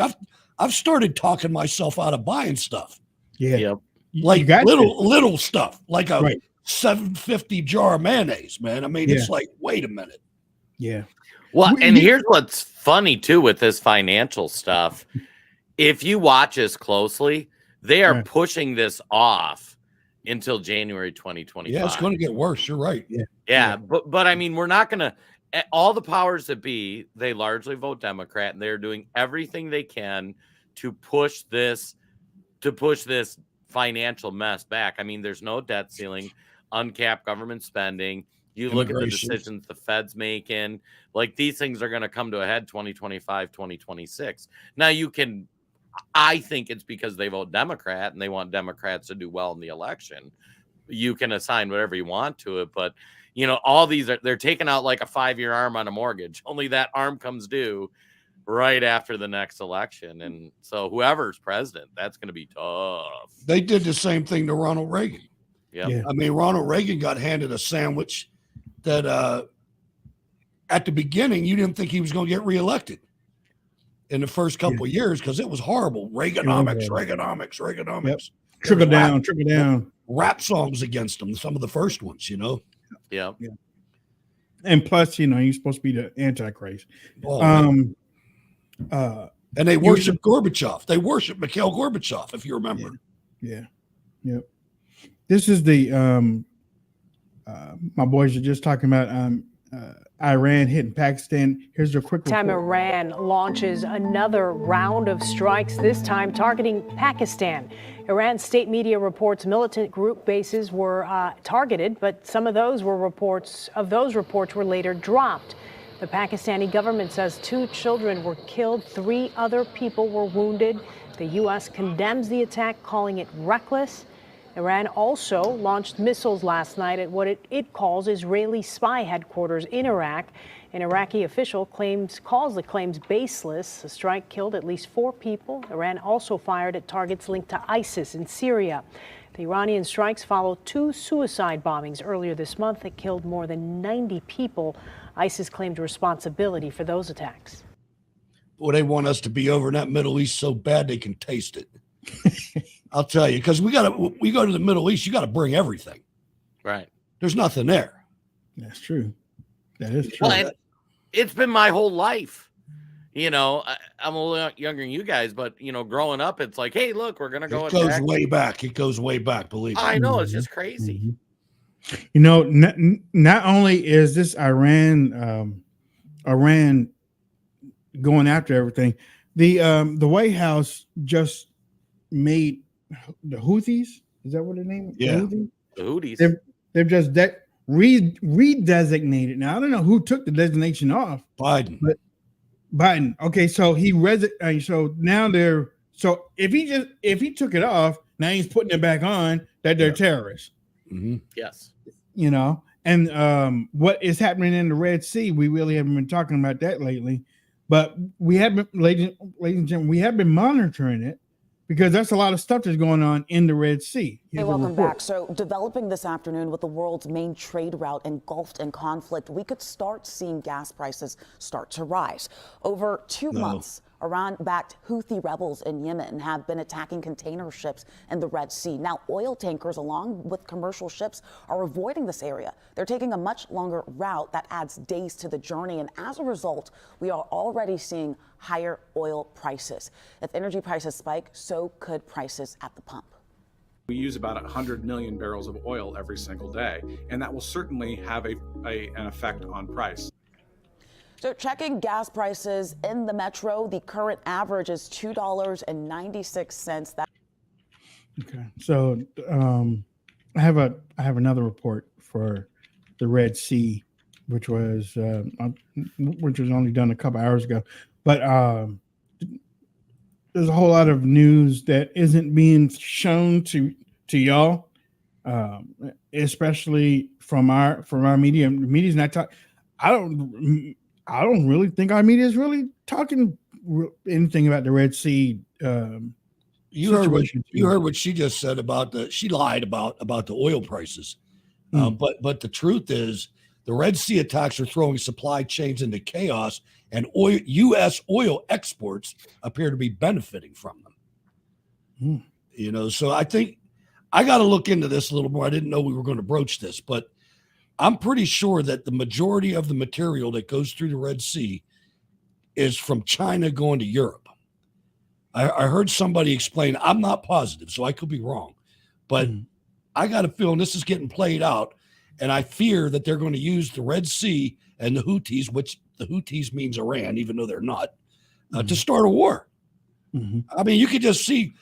I've started talking myself out of buying stuff. Yeah. Yep. Like little stuff, like a $7.50 jar of mayonnaise, man. I mean, it's like, wait a minute. Yeah. Well, and here's what's funny too with this financial stuff. If you watch us closely, they are pushing this off until January 2025. Yeah, it's going to get worse. You're right. Yeah. But I mean, we're not going to. All the powers that be, they largely vote Democrat, and they're doing everything they can to push this financial mess back. I mean, there's no debt ceiling, uncapped government spending. You look at the decisions the Fed's making, like these things are going to come to a head 2025, 2026. Now I think it's because they vote Democrat and they want Democrats to do well in the election. You can assign whatever you want to it, but all these they're taking out like a 5-year arm on a mortgage. Only that arm comes due right after the next election. And so whoever's president, that's going to be tough. They did the same thing to Ronald Reagan. Yeah. I mean, Ronald Reagan got handed a sandwich that at the beginning, you didn't think he was going to get reelected in the first couple of years because it was horrible. Reaganomics. Yep. Trickle down. Rap songs against him, some of the first ones, Yeah. And plus, you're supposed to be the Antichrist. And they worship Gorbachev. They worship Mikhail Gorbachev, if you remember. Yeah. Yep. This is the my boys are just talking about Iran hitting Pakistan. Here's a quick report. Iran launches another round of strikes, this time targeting Pakistan. Iran's state media reports militant group bases were targeted, but some of those reports were later dropped. The Pakistani government says 2 children were killed, 3 other people were wounded. The U.S. condemns the attack, calling it reckless. Iran also launched missiles last night at what it calls Israeli spy headquarters in Iraq. An Iraqi official calls the claims baseless. The strike killed at least 4 people. Iran also fired at targets linked to ISIS in Syria. The Iranian strikes follow 2 suicide bombings earlier this month that killed more than 90 people. ISIS claimed responsibility for those attacks. Boy, they want us to be over in that Middle East so bad they can taste it. I'll tell you, because we go to the Middle East, you got to bring everything. Right. There's nothing there. That's true. That is true. Well, it's been my whole life. You know, I'm a little younger than you guys, but, you know, growing up, it's like, hey, look, we're going to go. It goes way back. It goes way back, believe me. I know. It's just crazy. You know, not only is this Iran going after everything, the White House just made the Houthis. Is that what their name? Yeah. The Houthis. They've just redesignated. Now I don't know who took the designation off. Biden. But Biden. Okay, so so now if he took it off, now he's putting it back on that they're terrorists. Mm-hmm. Yes. You know, and what is happening in the Red Sea, we really haven't been talking about that lately. But we have been, ladies and gentlemen, we have been monitoring it because that's a lot of stuff that's going on in the Red Sea. Hey, welcome back. So developing this afternoon with the world's main trade route engulfed in conflict, we could start seeing gas prices start to rise. Over 2 months, Iran-backed Houthi rebels in Yemen have been attacking container ships in the Red Sea. Now, oil tankers, along with commercial ships, are avoiding this area. They're taking a much longer route that adds days to the journey. And as a result, we are already seeing higher oil prices. If energy prices spike, so could prices at the pump. We use about 100 million barrels of oil every single day, and that will certainly have an effect on price. So checking gas prices in the metro, the current average is $2.96. Okay, so I have another report for the Red Sea, which was only done a couple hours ago, but there's a whole lot of news that isn't being shown to y'all, especially from our media. The media's not talking. I don't really think our media is really talking anything about the Red Sea. You heard what she just said she lied about the oil prices. But the truth is the Red Sea attacks are throwing supply chains into chaos, and U.S. oil exports appear to be benefiting from them. You know, so I think I got to look into this a little more. I didn't know we were going to broach this, but I'm pretty sure that the majority of the material that goes through the Red Sea is from China going to Europe. I heard somebody explain, I'm not positive, so I could be wrong, but I got a feeling this is getting played out, and I fear that they're going to use the Red Sea and the Houthis, which the Houthis means Iran, even though they're not, to start a war. I mean, you could just see,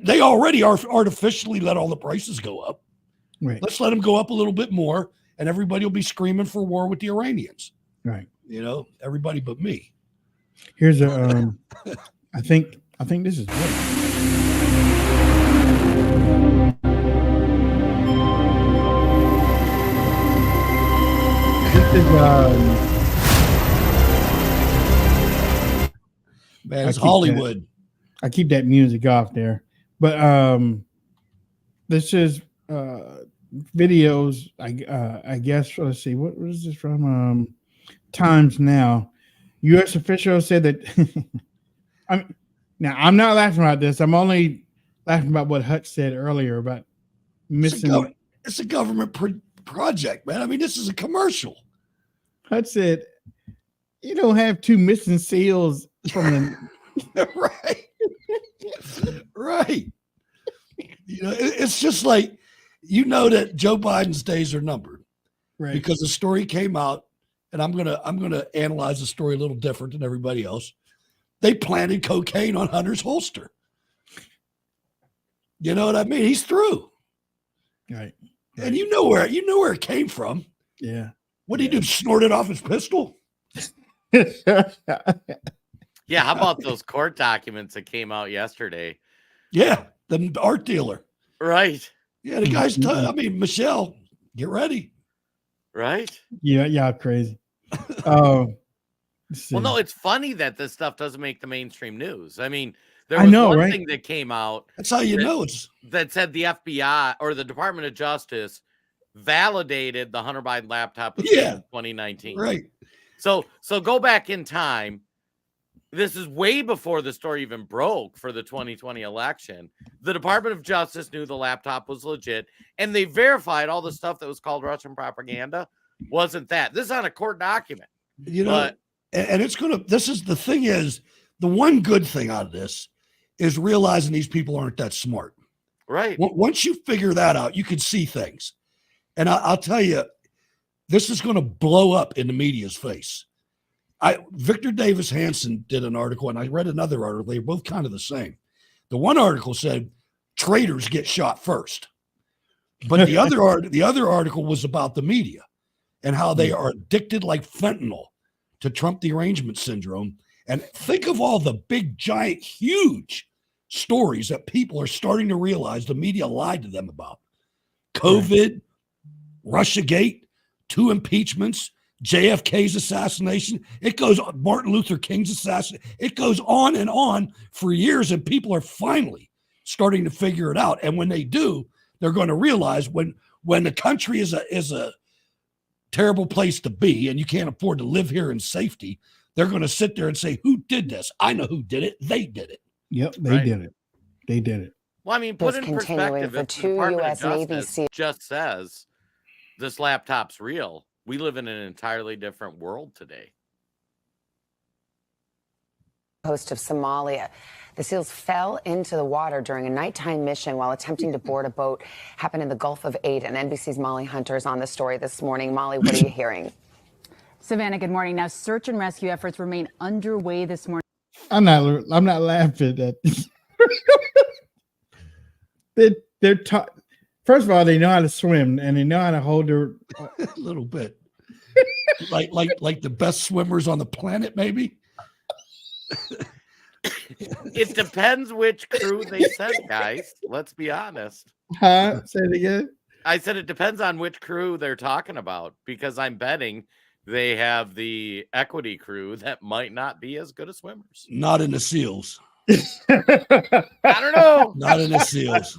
they already artificially let all the prices go up. Right. Let's let them go up a little bit more, and everybody will be screaming for war with the Iranians. Right. You know, everybody but me. Here's a, I think this is good. This is, man, it's Hollywood. I keep that music off there, but this is videos. I guess. Let's see. What is this from? Times Now. U.S. officials said that. I'm not laughing about this. I'm only laughing about what Hutch said earlier about missing. It's a government project, man. I mean, this is a commercial. Hutch said, "You don't have 2 missing SEALs from the right, right." You know, it's just like, you know, that Joe Biden's days are numbered, right? Because the story came out, and I'm gonna analyze the story a little different than everybody else. They planted cocaine on Hunter's holster. You know what I mean? He's through, right? And you know where it came from. Yeah. What did he do? Snort it off his pistol? Yeah. How about those court documents that came out yesterday? Yeah, the art dealer. Right. Yeah, the guy's. I mean, Michelle, get ready. Right. Yeah, crazy. Well, no, it's funny that this stuff doesn't make the mainstream news. I mean, there I was know, one right? thing that came out. That's how you know it's that said the FBI or the Department of Justice validated the Hunter Biden laptop in 2019. Right. So go back in time. This is way before the story even broke for the 2020 election. The Department of Justice knew the laptop was legit, and they verified all the stuff that was called Russian propaganda wasn't that. This is on a court document. You know, and it's going to, this is the thing is, the one good thing out of this is realizing these people aren't that smart. Right. Once you figure that out, you can see things. And I'll tell you, this is going to blow up in the media's face. Victor Davis Hanson did an article, and I read another article. They're both kind of the same. The one article said traitors get shot first. But the other article was about the media and how they are addicted like fentanyl to Trump derangement syndrome. And think of all the big, giant, huge stories that people are starting to realize the media lied to them about. COVID, Russiagate, 2 impeachments, JFK's assassination. It goes on, Martin Luther King's assassination. It goes on and on for years, and people are finally starting to figure it out. And when they do, they're going to realize when the country is a terrible place to be and you can't afford to live here in safety, they're going to sit there and say, who did this? I know who did it. They did it. Yep, they did it. They did it. Well, I mean, put in perspective, if the Department of Justice just says this laptop's real, we live in an entirely different world today. Coast of Somalia. The SEALs fell into the water during a nighttime mission while attempting to board a boat. Happened in the Gulf of Aden. NBC's Molly Hunter is on the story this morning. Molly, what are you hearing? Savannah, good morning. Now, search and rescue efforts remain underway this morning. I'm not laughing at they're first of all, they know how to swim and they know how to hold their a little bit. like the best swimmers on the planet, maybe. It depends which crew they sent, guys. Let's be honest. Huh? Say it again. I said it depends on which crew they're talking about, because I'm betting they have the equity crew that might not be as good as swimmers. Not in the SEALs. I don't know. Not in the SEALs.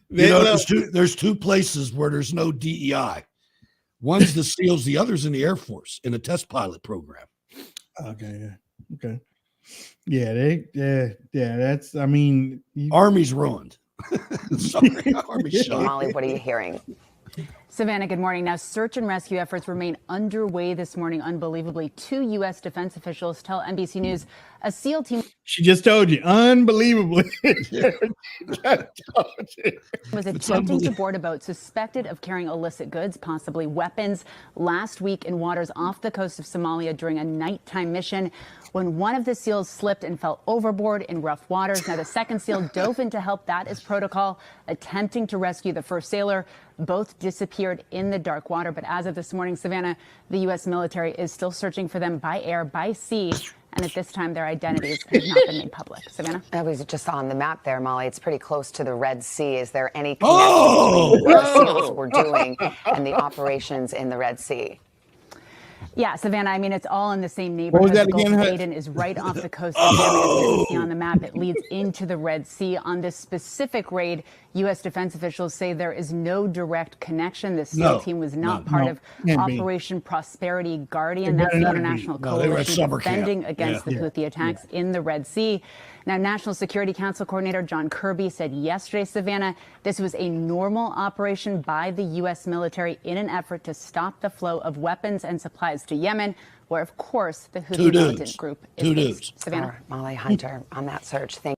There's two places where there's no DEI. One's the SEALs, the other's in the Air Force in a test pilot program. Okay. Okay. Yeah, that's, I mean, Army's ruined. Sorry, Army's shot. Molly, what are you hearing? Savannah, good morning. Now, search and rescue efforts remain underway this morning. Unbelievably, 2 U.S. defense officials tell NBC News a SEAL team. She just told you, unbelievably. Was attempting to board a boat suspected of carrying illicit goods, possibly weapons, last week in waters off the coast of Somalia during a nighttime mission when one of the SEALs slipped and fell overboard in rough waters. Now, the second SEAL dove in to help. That is protocol, attempting to rescue the first sailor. Both disappeared in the dark water. But as of this morning, Savannah, the U.S. military is still searching for them by air, by sea. And at this time, their identities have not been made public. Savannah? I was just on the map there, Molly. It's pretty close to the Red Sea. Is there any connection between what the SEALs were doing and the operations in the Red Sea? Yeah, Savannah, I mean, it's all in the same neighborhood. The Gulf of Aden is right off the coast of Yemen. As you can see on the map, it leads into the Red Sea. On this specific raid, U.S. defense officials say there is no direct connection. The SEAL team was not part of Operation Prosperity Guardian. That's the international coalition defending against the Houthi attacks in the Red Sea. Now, National Security Council Coordinator John Kirby said yesterday, Savannah, this was a normal operation by the U.S. military in an effort to stop the flow of weapons and supplies to Yemen, where, of course, the Houthi militant group is based. Savannah? Molly Hunter on that search. Thank you.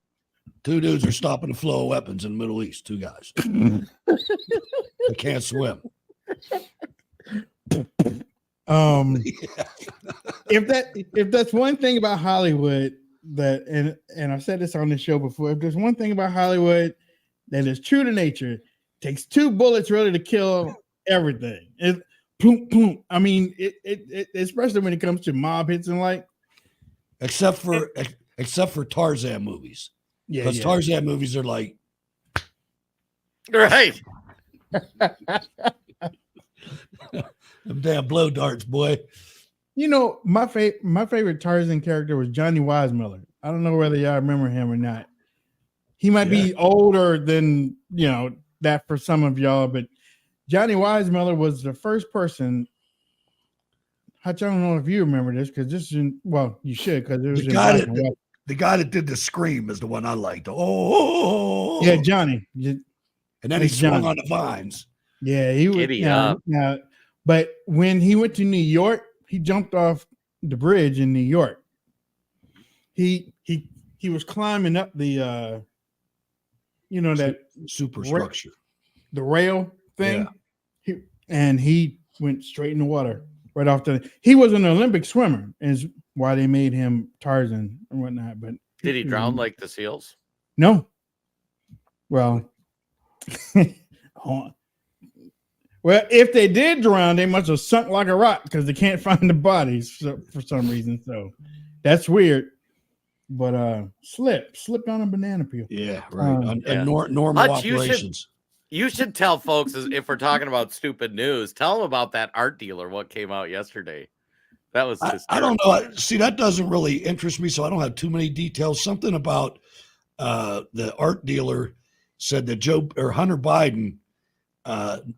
2 dudes are stopping the flow of weapons in the Middle East. 2 guys. They can't swim. If that's one thing about Hollywood, and I've said this on the show before, if there's one thing about Hollywood that is true to nature, it takes 2 bullets really to kill everything. Boom, boom. I mean, it especially when it comes to mob hits and like, except for Tarzan movies. Yeah, because Tarzan movies are like, right. Them damn blow darts, boy. You know, my favorite Tarzan character was Johnny Weissmuller. I don't know whether y'all remember him or not. He might be older than, that for some of y'all, but Johnny Weissmuller was the first person. I don't know if you remember this because this is you should because it was in black and white. The guy that did the scream is the one I liked. Oh, yeah, Johnny. And then he swung on the vines. Yeah, he was. But when he went to New York, he jumped off the bridge in New York. He was climbing up the that superstructure, the rail thing. Yeah. He went straight in the water right off he was an Olympic swimmer, is why they made him Tarzan and whatnot. But did he drown like the seals? No. Well, well, if they did drown, they must have sunk like a rock because they can't find the bodies for some reason. So that's weird. But slipped on a banana peel. Yeah, right. Normal Hutch, operations. You should tell folks, if we're talking about stupid news, tell them about that art dealer, what came out yesterday. That was I don't know. See, that doesn't really interest me, so I don't have too many details. Something about the art dealer said that Hunter Biden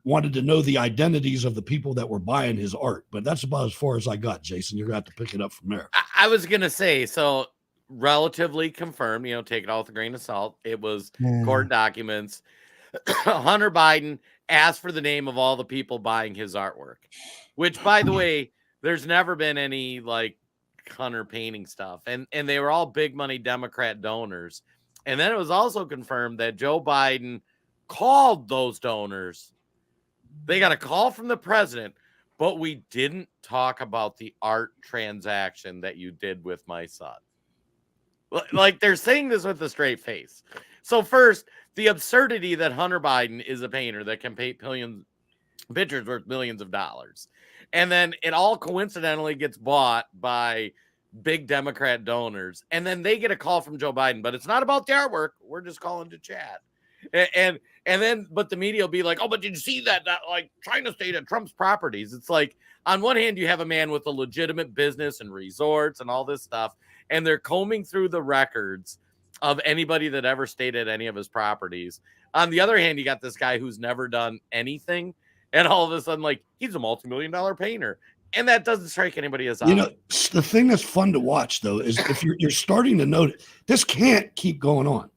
wanted to know the identities of the people that were buying his art. But that's about as far as I got, Jason. You're going to have to pick it up from there. I was going to say, so relatively confirmed, take it all with a grain of salt. It was court documents. Hunter Biden asked for the name of all the people buying his artwork, which, by the way, there's never been any like Hunter painting stuff. And they were all big money Democrat donors. And then it was also confirmed that Joe Biden called those donors. They got a call from the president, but we didn't talk about the art transaction that you did with my son. Like, they're saying this with a straight face. So first, the absurdity that Hunter Biden is a painter that can paint pictures worth millions of dollars. And then it all coincidentally gets bought by big Democrat donors. And then they get a call from Joe Biden, but it's not about the artwork. We're just calling to chat. And then, but the media will be like, oh, but did you see that like China stayed at Trump's properties? It's like, on one hand, you have a man with a legitimate business and resorts and all this stuff, and they're combing through the records of anybody that ever stayed at any of his properties. On the other hand, you got this guy who's never done anything, and all of a sudden, like, he's a multi-million-dollar painter. And that doesn't strike anybody as odd. The thing that's fun to watch, though, is if you're starting to notice, this can't keep going on.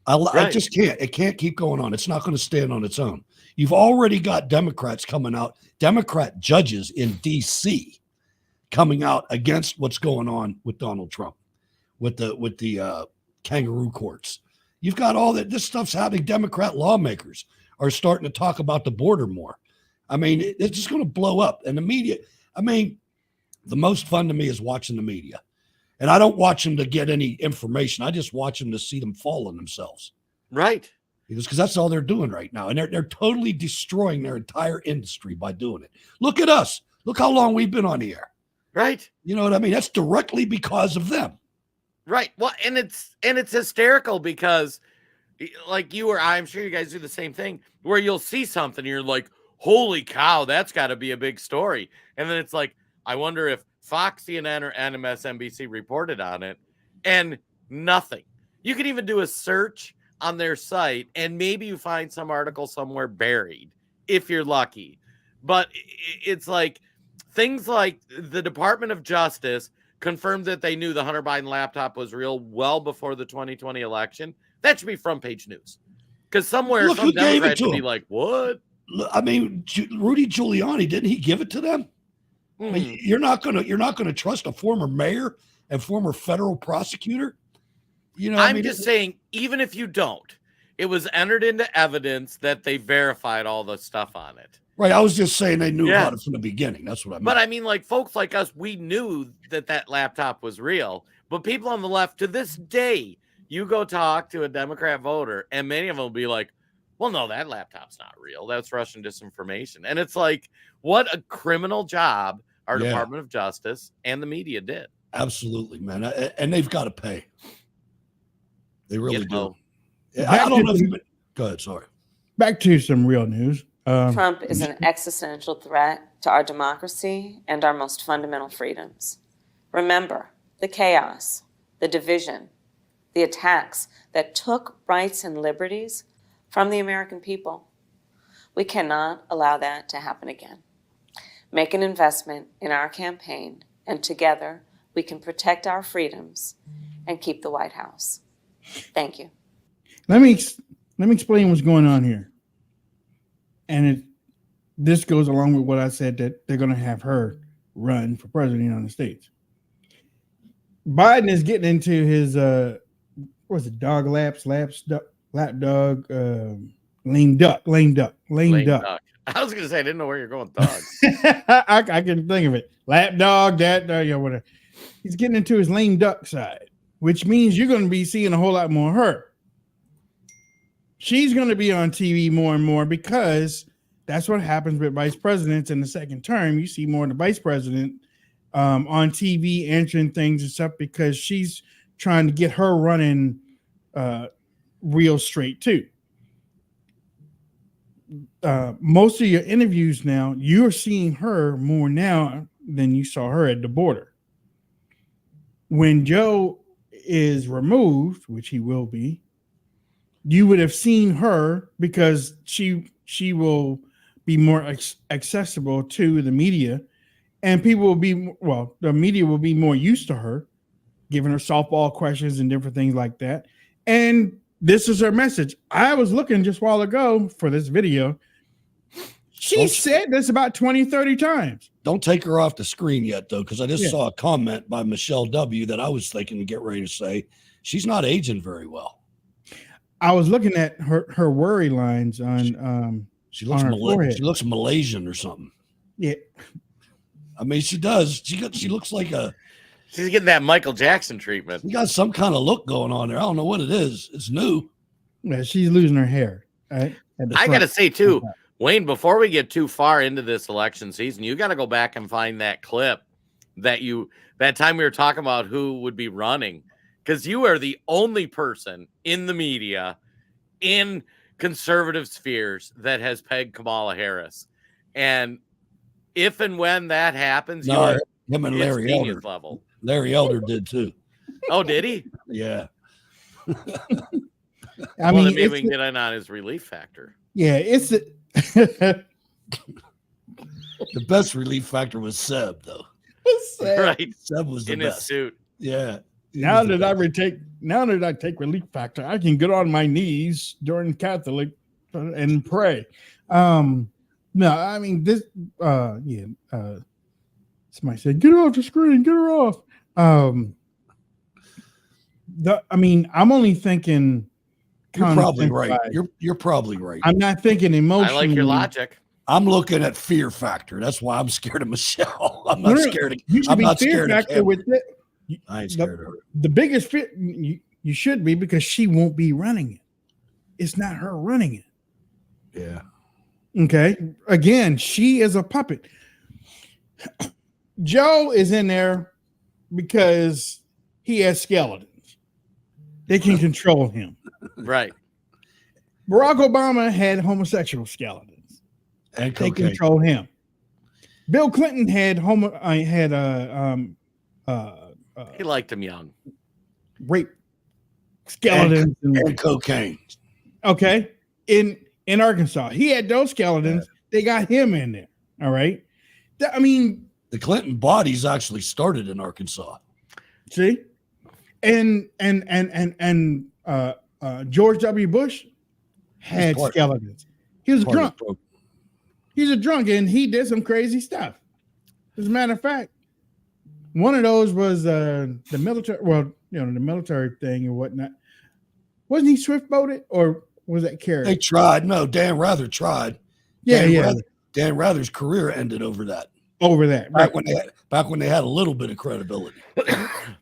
I just can't. It can't keep going on. It's not going to stand on its own. You've already got Democrats coming out, Democrat judges in D.C. coming out against what's going on with Donald Trump, with the kangaroo courts. You've got all that. This stuff's happening. Democrat lawmakers are starting to talk about the border more. I mean, it's just going to blow up. And the media, I mean, the most fun to me is watching the media. And I don't watch them to get any information. I just watch them to see them fall on themselves. Right. Because that's all they're doing right now. And they're totally destroying their entire industry by doing it. Look at us. Look how long we've been on the air. Right. You know what I mean? That's directly because of them. Right. Well, and it's hysterical because, like you or I'm sure you guys do the same thing, where you'll see something and you're like, holy cow, that's got to be a big story. And then it's like, I wonder if Fox, CNN, or MSNBC reported on it, and nothing. You can even do a search on their site, and maybe you find some article somewhere buried, if you're lucky. But it's like things like the Department of Justice confirmed that they knew the Hunter Biden laptop was real well before the 2020 election. That should be front page news. Because somewhere some Democrat should be like, what? I mean, Rudy Giuliani, didn't he give it to them? I mean, you're not gonna trust a former mayor and former federal prosecutor. You know, I'm just saying, even if you don't, it was entered into evidence that they verified all the stuff on it. Right. I was just saying they knew about it from the beginning. That's what I mean. But I mean, like folks like us, we knew that laptop was real. But people on the left, to this day, you go talk to a Democrat voter, and many of them will be like, well, no, that laptop's not real. That's Russian disinformation. And it's like, what a criminal job our Department of Justice and the media did. Absolutely, man. And they've got to pay. They really do. I don't know if you've been... Go ahead, sorry. Back to some real news. Trump is an existential threat to our democracy and our most fundamental freedoms. Remember the chaos, the division, the attacks that took rights and liberties from the American people. We cannot allow that to happen again. Make an investment in our campaign, and together we can protect our freedoms and keep the White House. Thank you. Let me explain what's going on here. And this goes along with what I said, that they're going to have her run for president of the United States. Biden is getting into his lap dog, lame duck. I was gonna say I didn't know where you're going with dogs. I can think of it. Lap dog, whatever. He's getting into his lame duck side, which means you're going to be seeing a whole lot more of her. She's going to be on TV more and more, because that's what happens with vice presidents in the second term. You see more of the vice president on TV answering things and stuff, because she's trying to get her running real straight too. Most of your interviews now, you're seeing her more now than you saw her at the border. When Joe is removed, which he will be, you would have seen her, because she will be more accessible to the media, and people will be, the media will be more used to her, giving her softball questions and different things like that. And this is her message. I was looking just a while ago for this video. She said this about 20, 30 times. Don't take her off the screen yet, though, because I just saw a comment by Michelle W. that I was thinking to get ready to say. She's not aging very well. I was looking at her worry lines on she looks she looks Malaysian or something. Yeah. I mean, she does. She looks like she's getting that Michael Jackson treatment. She got some kind of look going on there. I don't know what it is. It's new. Yeah, she's losing her hair. Right? I got to say, too, Wayne, before we get too far into this election season, you got to go back and find that clip that time we were talking about who would be running, because you are the only person in the media in conservative spheres that has pegged Kamala Harris. And if and when that happens, him and Larry genius Elder. Level. Larry Elder did too. Oh, did he? Yeah. I mean, maybe we can get in on his relief factor. Yeah, it's the best relief factor was Seb, though. Right. Seb was the in best. his suit. Yeah. Now that I take relief factor, I can get on my knees during Catholic and pray. No, I mean this. Somebody said, "Get her off the screen. Get her off." I'm only thinking. You're probably right. You're probably right. I'm not thinking emotionally. I like your logic. I'm looking at fear factor. That's why I'm scared of Michelle. I'm not scared of. You should I'm be not fear scared factor of with it. I ain't scared of her. The biggest fear you should be, because she won't be running it. It's not her running it. Yeah. Okay. Again, she is a puppet. Joe is in there because he has skeletons. They can control him. Right. Barack Obama had homosexual skeletons. And they cocaine. control him. Bill Clinton had he liked him young. Rape skeletons and cocaine. Okay. In Arkansas, he had those skeletons. Yeah. They got him in there. All right. I mean, the Clinton bodies actually started in Arkansas. See, and George W. Bush had skeletons. He was a drunk. He's a drunk, and he did some crazy stuff. As a matter of fact, one of those was the military. Well, the military thing and whatnot. Wasn't he swift boated, or was that Kerry? They tried. No, Dan Rather tried. Dan Rather's career ended over that. Right. Back when they had a little bit of credibility.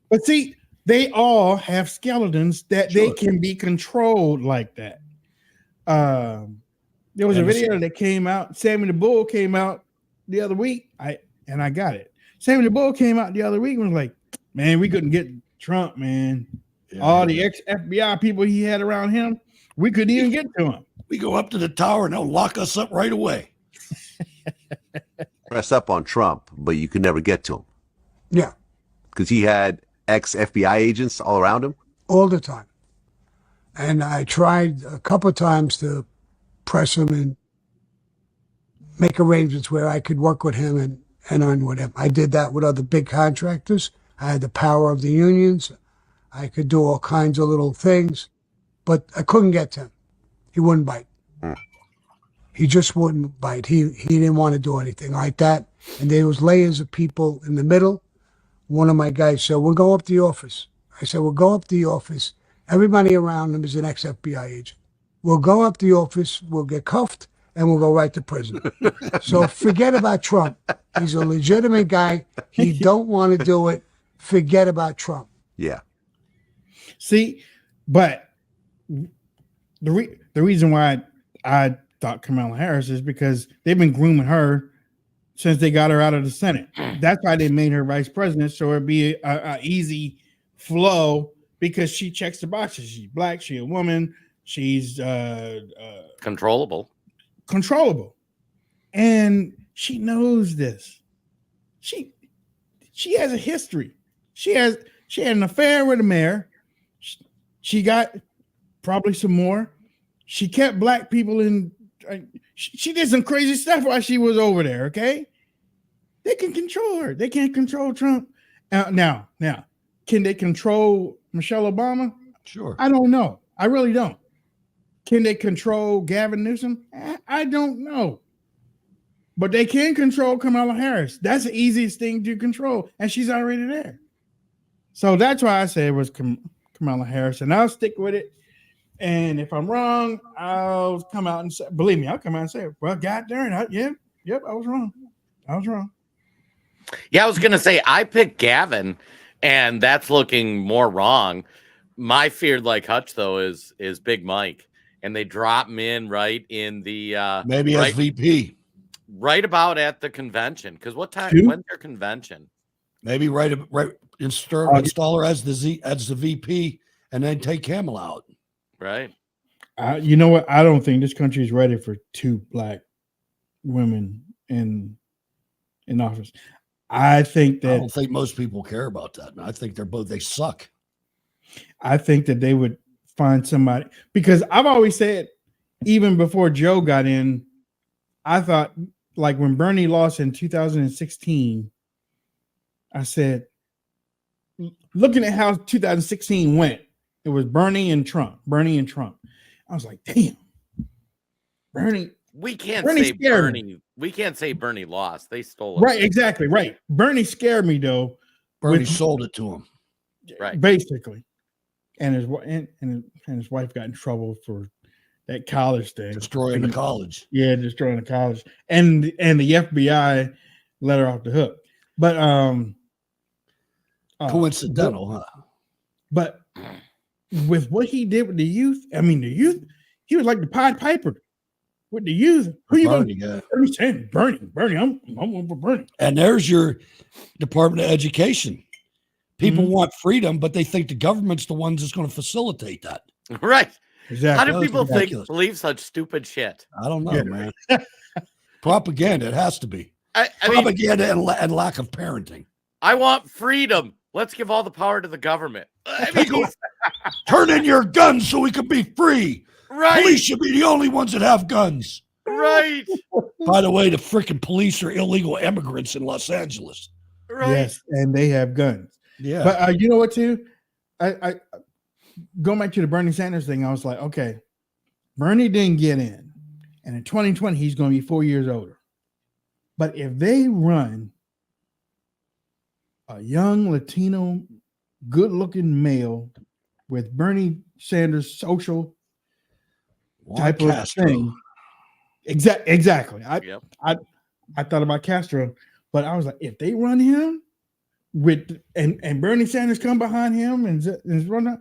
But see, they all have skeletons that they can be controlled like that. There was a video that came out. Sammy the Bull came out the other week. I got it. Sammy the Bull came out the other week and was like, "Man, we couldn't get Trump, man. All the ex-FBI people he had around him, we couldn't even get to him." We go up to the tower and they'll lock us up right away. Press up on Trump, but you could never get to him. Yeah. Because he had ex-FBI agents all around him? All the time. And I tried a couple of times to press him and make arrangements where I could work with him and earn with him. I did that with other big contractors. I had the power of the unions. I could do all kinds of little things, but I couldn't get to him. He wouldn't bite. He just wouldn't bite. He didn't want to do anything like that. And there was layers of people in the middle. One of my guys said, we'll go up to the office. I said, we'll go up to the office. Everybody around him is an ex-FBI agent. We'll go up to the office, we'll get cuffed, and we'll go right to prison. So forget about Trump. He's a legitimate guy. He don't want to do it. Forget about Trump. Yeah. See, but the reason why I thought Kamala Harris is because they've been grooming her since they got her out of the Senate. That's why they made her vice president, so it'd be a easy flow because she checks the boxes. She's black, she's a woman, she's controllable. And she knows this. She has a history. She had an affair with the mayor. She got probably some more. She kept black people in. She did some crazy stuff while she was over there. Okay, they can control her. They can't control Trump. Now, can they control Michelle Obama? Sure. I don't know. I really don't. Can they control Gavin Newsom? I don't know. But they can control Kamala Harris. That's the easiest thing to control, and she's already there. So that's why I say it was Kamala Harris, and I'll stick with it. And if I'm wrong, I'll come out and say, believe me, I'll come out and say, well, God darn it. Yep, I was wrong. Yeah, I was going to say, I picked Gavin, and that's looking more wrong. My fear, like Hutch, though, is Big Mike. And they drop him in right in the... maybe as VP. Right about at the convention. Because what time? When's their convention? Maybe right install her as the VP and then take Kamala out. Right. You know what? I don't think this country is ready for two black women in office. I don't think most people care about that. I think they suck. I think that they would find somebody, because I've always said, even before Joe got in, I thought, like when Bernie lost in 2016, I said, looking at how 2016 went, it was Bernie and Trump. I was like, damn, Bernie. We can't Bernie say Bernie. We can't say Bernie lost. They stole it. Right, exactly, right. Bernie scared me though. Bernie sold it to him. Right. Basically. And his wife got in trouble for that college thing. Destroying the college. Yeah, destroying the college. And the FBI let her off the hook. But coincidental, huh? But with what he did with the youth, he was like the Pied Piper with the youth. Who you going to? Bernie Sanders. Bernie. I'm going for Bernie. And there's your Department of Education. People want freedom, but they think the government's the ones that's going to facilitate that. Right. Exactly. How do people believe such stupid shit? I don't know, man. Propaganda. It has to be. Propaganda and lack of parenting. I want freedom. Let's give all the power to the government. Turn in your guns so we can be free. Right. Police should be the only ones that have guns. Right. By the way, the freaking police are illegal immigrants in Los Angeles. Right. Yes, and they have guns. Yeah. But you know what, too? I going back to the Bernie Sanders thing, I was like, okay, Bernie didn't get in. And in 2020, he's going to be 4 years older. But if they run a young Latino, good-looking male with Bernie Sanders' social type of thing. Exactly. I thought about Castro, but I was like, if they run him with and Bernie Sanders come behind him and run up,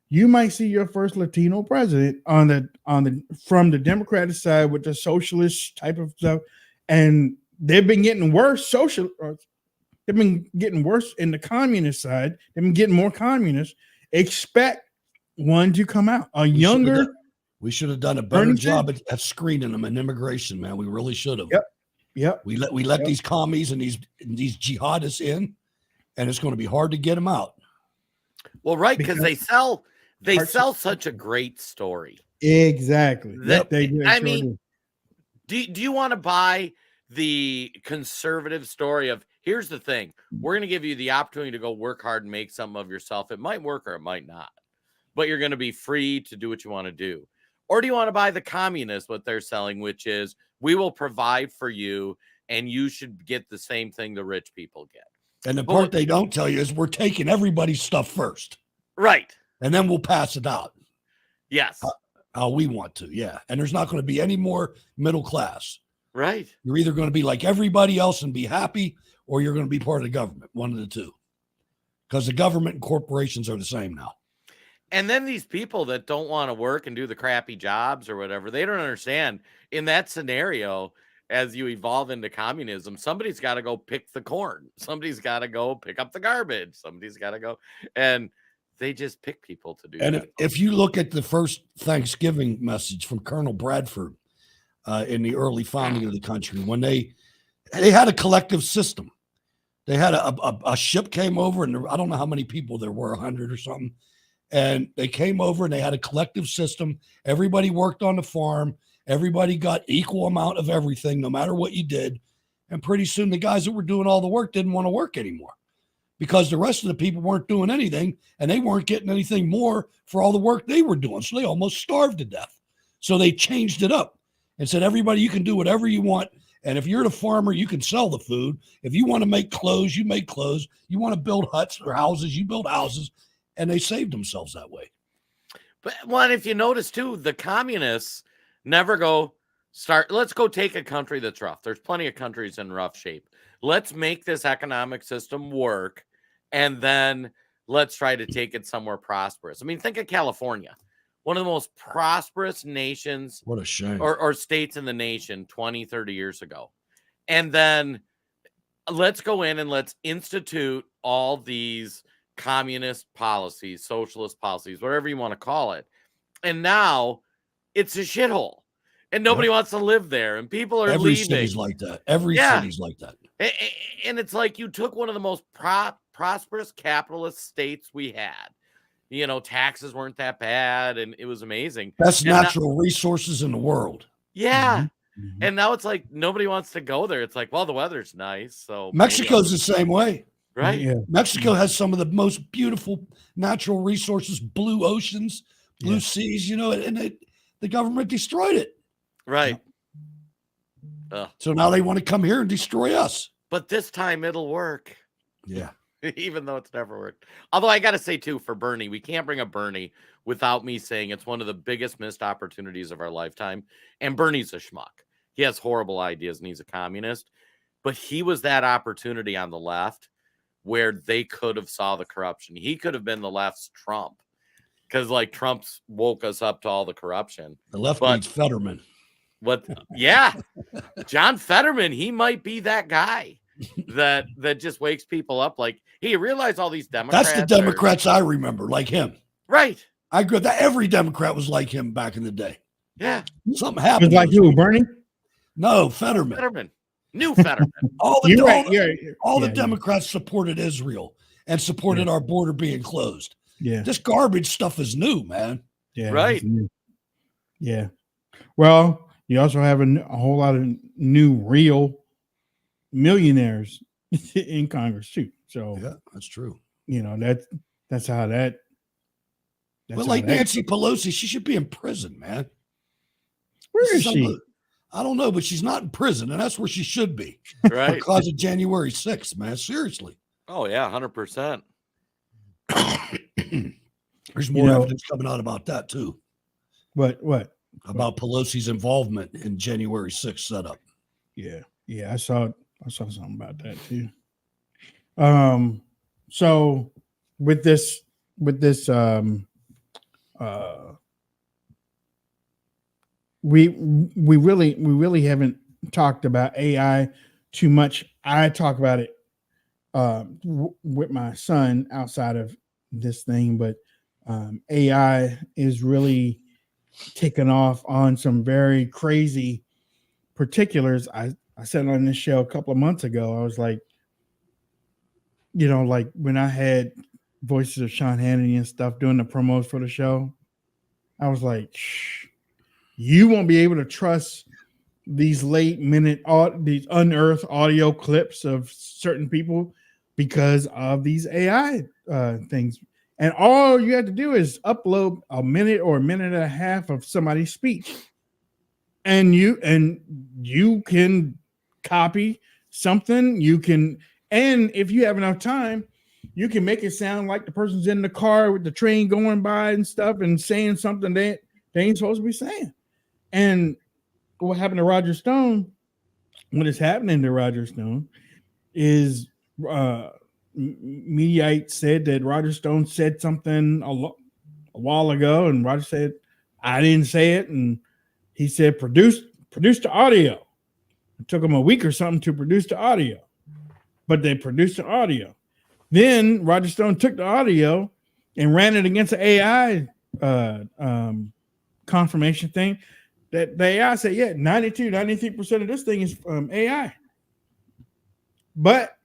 you might see your first Latino president on the from the Democratic side with the socialist type of stuff, and they've been getting worse. They've been getting worse in the communist side. They've been getting more communist. Expect one to come out, a younger We should have done a better Bernie job at screening them in immigration, man. We really should have. Yep. We let these commies and these jihadists in, and it's going to be hard to get them out. Well, right, because they sell such a great story. Exactly. I mean, do you want to buy the conservative story of, here's the thing, we're going to give you the opportunity to go work hard and make something of yourself. It might work or it might not, but you're going to be free to do what you want to do. Or do you want to buy the communist, what they're selling, which is, we will provide for you and you should get the same thing the rich people get. And the part they don't tell you is we're taking everybody's stuff first. Right. And then we'll pass it out. Yes. How we want to. Yeah. And there's not going to be any more middle class. Right. You're either going to be like everybody else and be happy, or you're going to be part of the government. One of the two. Because the government and corporations are the same now. And then these people that don't want to work and do the crappy jobs or whatever, they don't understand. In that scenario, as you evolve into communism, somebody's got to go pick the corn. Somebody's got to go pick up the garbage. Somebody's got to go. And they just pick people to do and that. If you look at the first Thanksgiving message from Colonel Bradford in the early founding of the country, when they had a collective system. They had a ship came over, and I don't know how many people there were, 100 or something. And they came over and they had a collective system. Everybody worked on the farm. Everybody got equal amount of everything, no matter what you did. And pretty soon the guys that were doing all the work didn't want to work anymore because the rest of the people weren't doing anything and they weren't getting anything more for all the work they were doing. So they almost starved to death. So they changed it up and said, everybody, you can do whatever you want. And if you're the farmer, you can sell the food. If you want to make clothes, you make clothes. You want to build huts or houses, you build houses. And they saved themselves that way. But one, if you notice too, the communists never let's go take a country that's rough. There's plenty of countries in rough shape. Let's make this economic system work. And then let's try to take it somewhere prosperous. I mean, think of California, one of the most prosperous nations. What a shame. Or states in the nation 20, 30 years ago. And then let's go in and let's institute all these communist policies, socialist policies, whatever you want to call it. And now it's a shithole and nobody wants to live there and people are Every leaving. city's like that. Every city's like that. And it's like you took one of the most prosperous capitalist states we had. You know, taxes weren't that bad and it was amazing. Best and natural resources in the world. Yeah. Mm-hmm. And now it's like nobody wants to go there. It's like, well, the weather's nice. So Mexico's the same way. Right. Yeah. Mexico has some of the most beautiful natural resources, blue oceans, blue seas, and the government destroyed it. Right. So now they want to come here and destroy us. But this time it'll work. Yeah. Even though it's never worked. Although I got to say, too, for Bernie, we can't bring up Bernie without me saying it's one of the biggest missed opportunities of our lifetime. And Bernie's a schmuck. He has horrible ideas and he's a communist. But he was that opportunity on the left where they could have saw the corruption. He could have been the left's Trump because like Trump's woke us up to all the corruption. The left needs Fetterman. Yeah, John Fetterman, he might be that guy that just wakes people up. Like, hey, you realize all these Democrats. That's the Democrats I remember, like him. Right. I agree that every Democrat was like him back in the day. Yeah. Something happened. Like who, Bernie? No, Fetterman. Fetterman. New Fetterman. all the Democrats supported Israel and supported our border being closed. Yeah. This garbage stuff is new, man. Yeah. Right. Yeah. Well, you also have a whole lot of new real millionaires in Congress too. So yeah, that's true. That's how that. But like Nancy Pelosi, she should be in prison, man. Where is she? I don't know, but she's not in prison, and that's where she should be. Right. Because of January 6th, man. Seriously. Oh, yeah, 100%. There's more evidence coming out about that, too. What? About Pelosi's involvement in January 6th setup. Yeah. Yeah, I saw something about that, too. So with this, we really haven't talked about AI too much. I talk about it with my son outside of this thing, but AI is really kicking off on some very crazy particulars. I said on this show a couple of months ago, I was like, like when I had voices of Sean Hannity and stuff doing the promos for the show, I was like, shh, you won't be able to trust these late minute, these unearthed audio clips of certain people because of these AI things. And all you have to do is upload a minute or a minute and a half of somebody's speech. And you can copy something. And if you have enough time, you can make it sound like the person's in the car with the train going by and stuff and saying something they ain't supposed to be saying. And what happened to Roger Stone, what is happening to Roger Stone is Mediaite said that Roger Stone said something a while ago, and Roger said, I didn't say it. And he said, produce the audio. It took him a week or something to produce the audio, but they produced the audio. Then Roger Stone took the audio and ran it against the AI confirmation thing. That the AI said, 93% of this thing is AI. But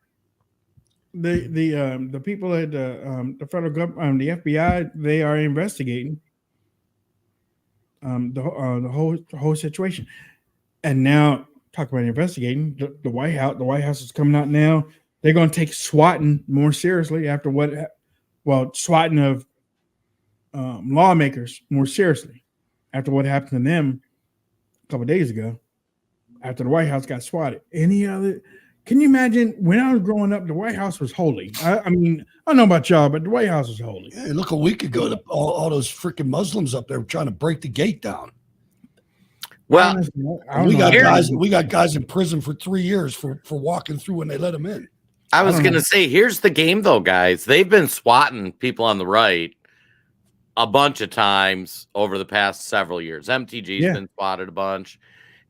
the people at the federal government, the FBI, they are investigating the whole situation. And now, talk about investigating, the White House is coming out now. They're going to take swatting more seriously after swatting of lawmakers more seriously after what happened to them a couple of days ago, after the White House got swatted. Can you imagine when I was growing up, the White House was holy. I mean, I don't know about y'all, but the White House was holy. Yeah, look, a week ago, all those freaking Muslims up there were trying to break the gate down. Well, we got guys in prison for 3 years for walking through when they let them in. I was going to say, here's the game, though, guys. They've been swatting people on the right a bunch of times over the past several years. MTG's been swatted a bunch.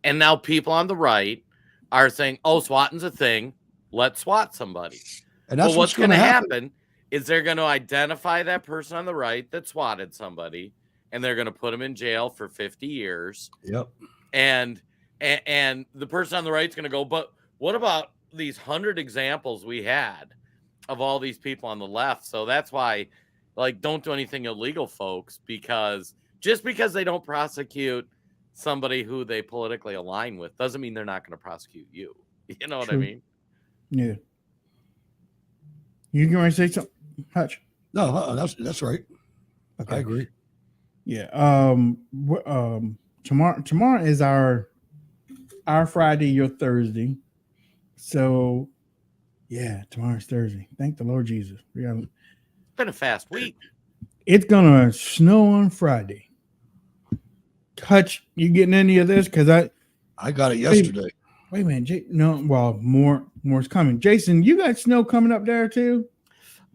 And now people on the right are saying, oh, swatting's a thing. Let's swat somebody. And that's what's going to happen is they're going to identify that person on the right that swatted somebody, and they're going to put them in jail for 50 years. Yep. And the person on the right is going to go, but what about these 100 examples we had of all these people on the left? So that's why, don't do anything illegal, folks, because just because they don't prosecute somebody who they politically align with doesn't mean they're not going to prosecute you. You know what I mean? Yeah. You going to say something, Hutch? No, that's right. Okay. I agree. Yeah. Tomorrow is our Friday, your Thursday. So, yeah, tomorrow's Thursday. Thank the Lord Jesus. It's been a fast week. It's gonna snow on Friday. Hutch, you getting any of this? Because I got it yesterday. Wait a minute. More's coming. Jason, you got snow coming up there too?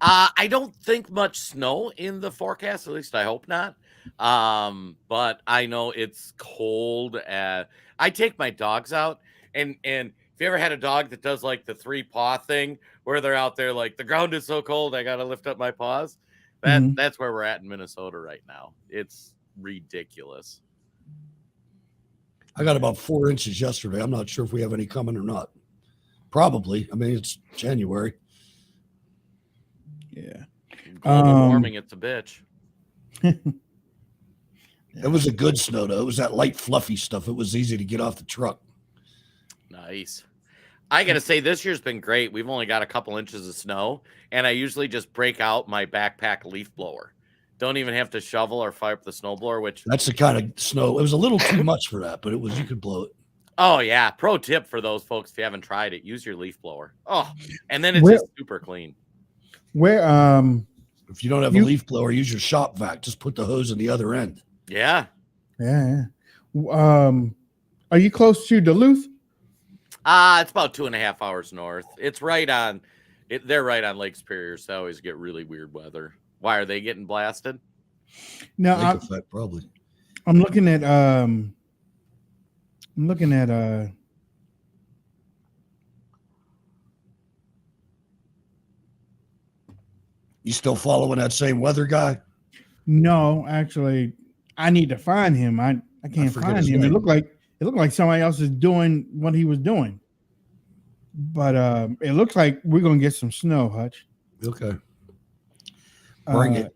I don't think much snow in the forecast. At least I hope not. But I know it's cold. I take my dogs out, and if you ever had a dog that does like the 3-paw thing where they're out there like the ground is so cold I gotta lift up my paws, that's where we're at in Minnesota right now. It's ridiculous. I got about 4 inches yesterday. I'm not sure if we have any coming or not. Probably. I mean, it's January. Yeah. Global warming, it's a bitch. It was a good snow, though. It was that light, fluffy stuff. It was easy to get off the truck. Nice. I got to say, this year's been great. We've only got a couple inches of snow, and I usually just break out my backpack leaf blower. Don't even have to shovel or fire up the snowblower, which... That's the kind of snow. It was a little too much for that, but you could blow it. Oh, yeah. Pro tip for those folks, if you haven't tried it, use your leaf blower. Oh, and then it's just super clean. If you don't have a leaf blower, use your shop vac. Just put the hose in the other end. Yeah. Yeah. Are you close to Duluth? It's about 2.5 hours north. It's right on. They're right on Lake Superior, so they always get really weird weather. Why are they getting blasted? No, probably. I'm looking at. You still following that same weather guy? No, actually, I need to find him. I can't forget find his him. name. It looked like somebody else is doing what he was doing. But it looks like we're gonna get some snow, Hutch. Okay. Bring it.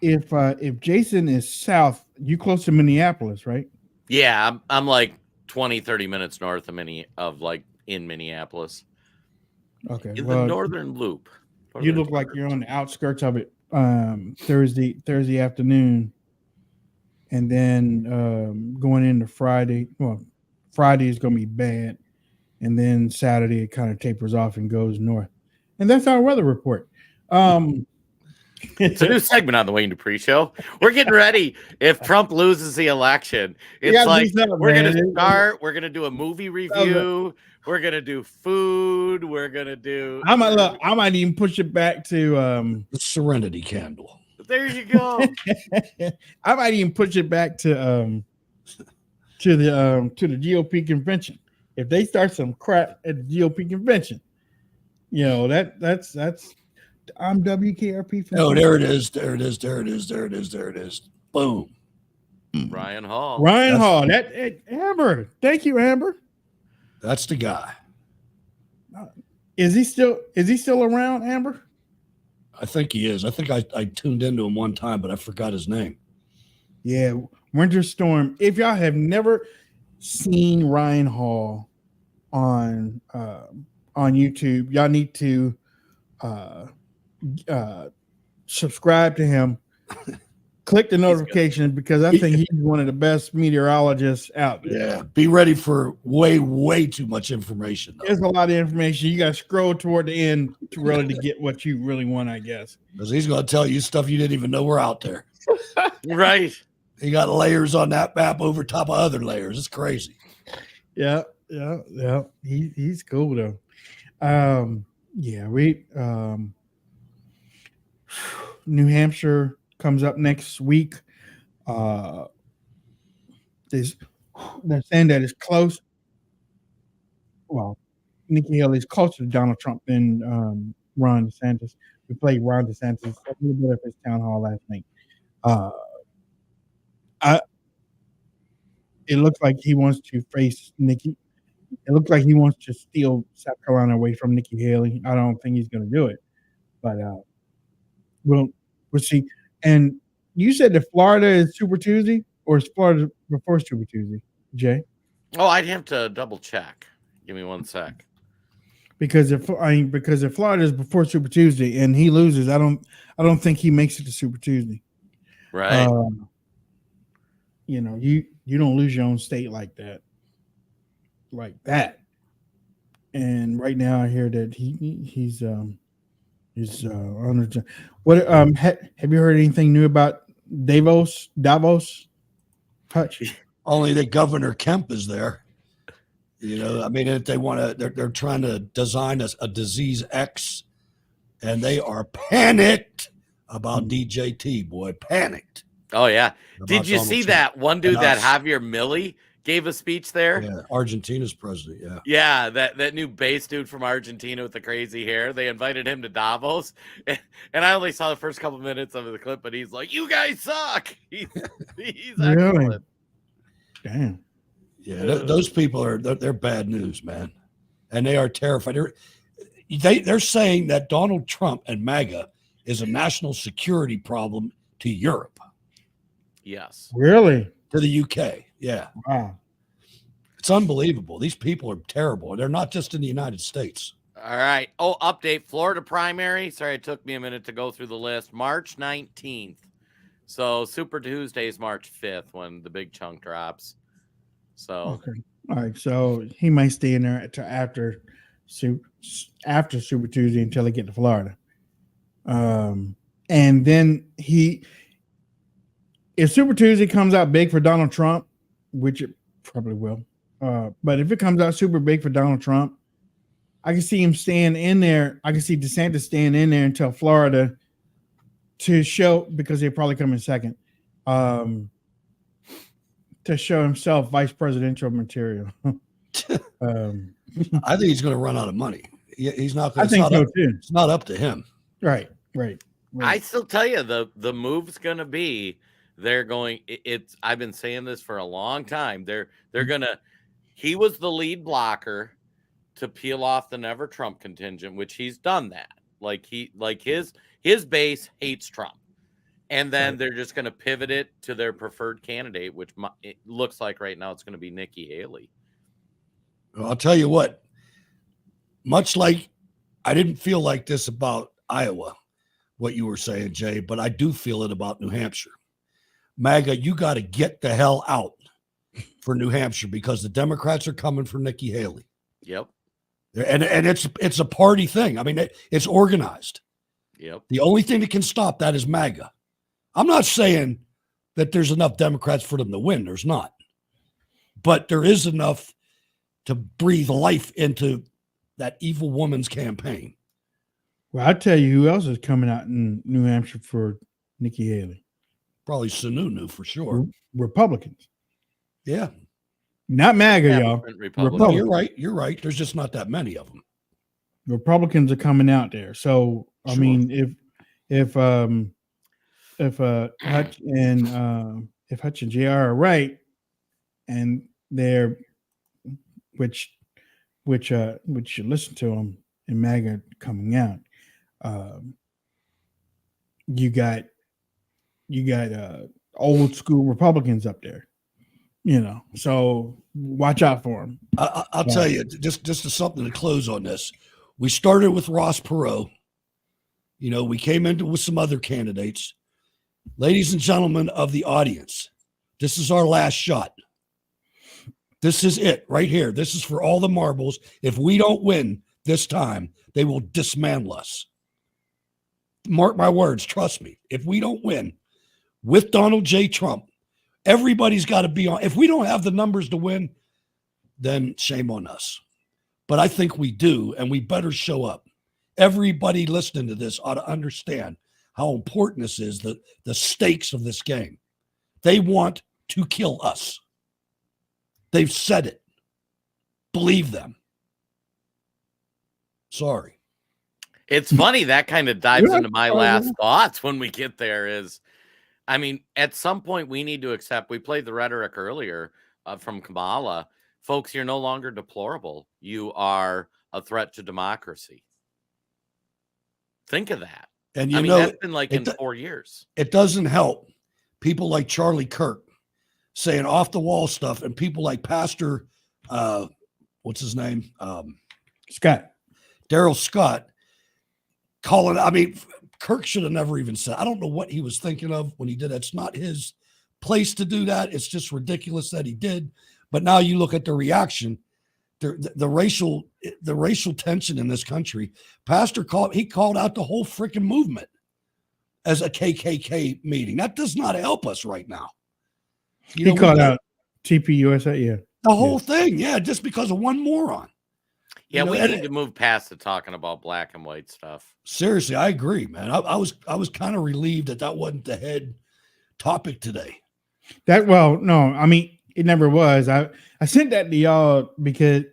If Jason is south, you close to Minneapolis, right? Yeah, I'm like 20, 30 minutes north of in Minneapolis. Okay. In the northern loop. You look like you're on the outskirts of it. Thursday afternoon, and then going into Friday. Well, Friday is going to be bad, and then Saturday it kind of tapers off and goes north. And that's our weather report. It's a new segment on the Wayne Dupree Show. We're getting ready. If Trump loses the election, it's like we're going to start. We're going to do a movie review. We're going to do food. We're going to do. I might even push it back to the Serenity Candle. There you go. I might even push it back to the GOP convention. If they start some crap at the GOP convention, that's I'm WKRP. Oh, there it is. Boom. Ryan Hall. Hall. Amber. Thank you, Amber. That's the guy. Is he still around, Amber? I think he is. I think I tuned into him one time, but I forgot his name. Yeah, Winter Storm. If y'all have never seen Ryan Hall on YouTube, y'all need to subscribe to him. Click the notification because I think he's one of the best meteorologists out there. Yeah, be ready for way too much information. There's a lot of information. You got to scroll toward the end to really get what you really want, I guess. Because he's going to tell you stuff you didn't even know were out there. Right. He got layers on that map over top of other layers. It's crazy. Yeah. He's cool though. New Hampshire comes up next week. They're saying that it's close. Well, Nikki Haley is closer to Donald Trump than Ron DeSantis. We played Ron DeSantis a little bit of his town hall last night. It looks like he wants to face Nikki. It looks like he wants to steal South Carolina away from Nikki Haley. I don't think he's going to do it, but we'll see. And you said that Florida is Super Tuesday, or is Florida before Super Tuesday, Jay? Oh, I'd have to double check. Give me one sec. Because if Florida is before Super Tuesday and he loses, I don't think he makes it to Super Tuesday. Right. You don't lose your own state like that. And right now I hear that he's on what have you heard anything new about Davos? Hutch? Only that Governor Kemp is there. I mean, if they want to, they're trying to design a disease X, and they are panicked about DJT. Boy, panicked. Oh yeah. Did you Donald see Trump. that one dude And that us. Javier Milei gave a speech there? Yeah, Argentina's president. Yeah. Yeah, that new bass dude from Argentina with the crazy hair. They invited him to Davos, and I only saw the first couple minutes of the clip, but he's like, "You guys suck." He's excellent. Damn. Yeah, those people they're bad news, man, and they are terrified. They're saying that Donald Trump and MAGA is a national security problem to Europe. Yes. Really? To the UK. Yeah. Wow. It's unbelievable. These people are terrible. They're not just in the United States. All right. Oh, update. Florida primary. Sorry, it took me a minute to go through the list. March 19th. So Super Tuesday is March 5th when the big chunk drops. So Okay. All right. So he might stay in there after Super Tuesday until they get to Florida. And then if Super Tuesday comes out big for Donald Trump, which it probably will, but if it comes out super big for Donald Trump, I can see him staying in there. I can see DeSantis staying in there until Florida to show, because they probably come in second, to show himself vice presidential material. I think he's going to run out of money. He's not. I think so too. It's not up to him. Right. I still tell you the move's going to be they're going. It's. I've been saying this for a long time. They're gonna. He was the lead blocker to peel off the Never Trump contingent, which he's done that. Like his base hates Trump, and then they're just going to pivot it to their preferred candidate, which it looks like right now it's going to be Nikki Haley. Well, I'll tell you what. Much like I didn't feel like this about Iowa, what you were saying, Jay, but I do feel it about New Hampshire. MAGA, you got to get the hell out for New Hampshire because the Democrats are coming for Nikki Haley. Yep. And it's a party thing. I mean, it's organized. Yep. The only thing that can stop that is MAGA. I'm not saying that there's enough Democrats for them to win. There's not. But there is enough to breathe life into that evil woman's campaign. Well, I'll tell you who else is coming out in New Hampshire for Nikki Haley. Probably Sununu for sure. Republicans. Yeah. Not MAGA, y'all. Republicans. You're right. There's just not that many of them. Republicans are coming out there. So I mean, if Hutch and JR are right, and they're which you listen to them in MAGA coming out, you got old school Republicans up there. So watch out for them. I'll tell you, just something to close on this. We started with Ross Perot. We came into with some other candidates. Ladies and gentlemen of the audience, this is our last shot. This is it right here. This is for all the marbles. If we don't win this time, they will dismantle us. Mark my words. Trust me. If we don't win with Donald J. Trump, everybody's got to be on. If we don't have the numbers to win, then shame on us. But I think we do, and we better show up. Everybody listening to this ought to understand how important this is, the stakes of this game. They want to kill us. They've said it. Believe them. Sorry. It's funny that kind of dives into my last thoughts when we get there is, I mean, at some point we need to accept, we played the rhetoric earlier from Kamala. Folks, you're no longer deplorable. You are a threat to democracy. Think of that. And that's been like in 4 years. It doesn't help people like Charlie Kirk saying off the wall stuff, and people like Pastor, what's his name? Scott. Daryl Scott calling. I mean, Kirk should have never even said. I don't know what he was thinking of when he did that. It's not his place to do that. It's just ridiculous that he did. But now you look at the reaction, the racial tension in this country. Pastor called out the whole freaking movement as a KKK meeting. That does not help us right now. He called out TPUSA, yeah. The whole thing, yeah, just because of one moron. Yeah, we need to move past the talking about black and white stuff. Seriously, I agree, man. I was kind of relieved that wasn't the head topic today. No, I mean, it never was. I sent that to y'all because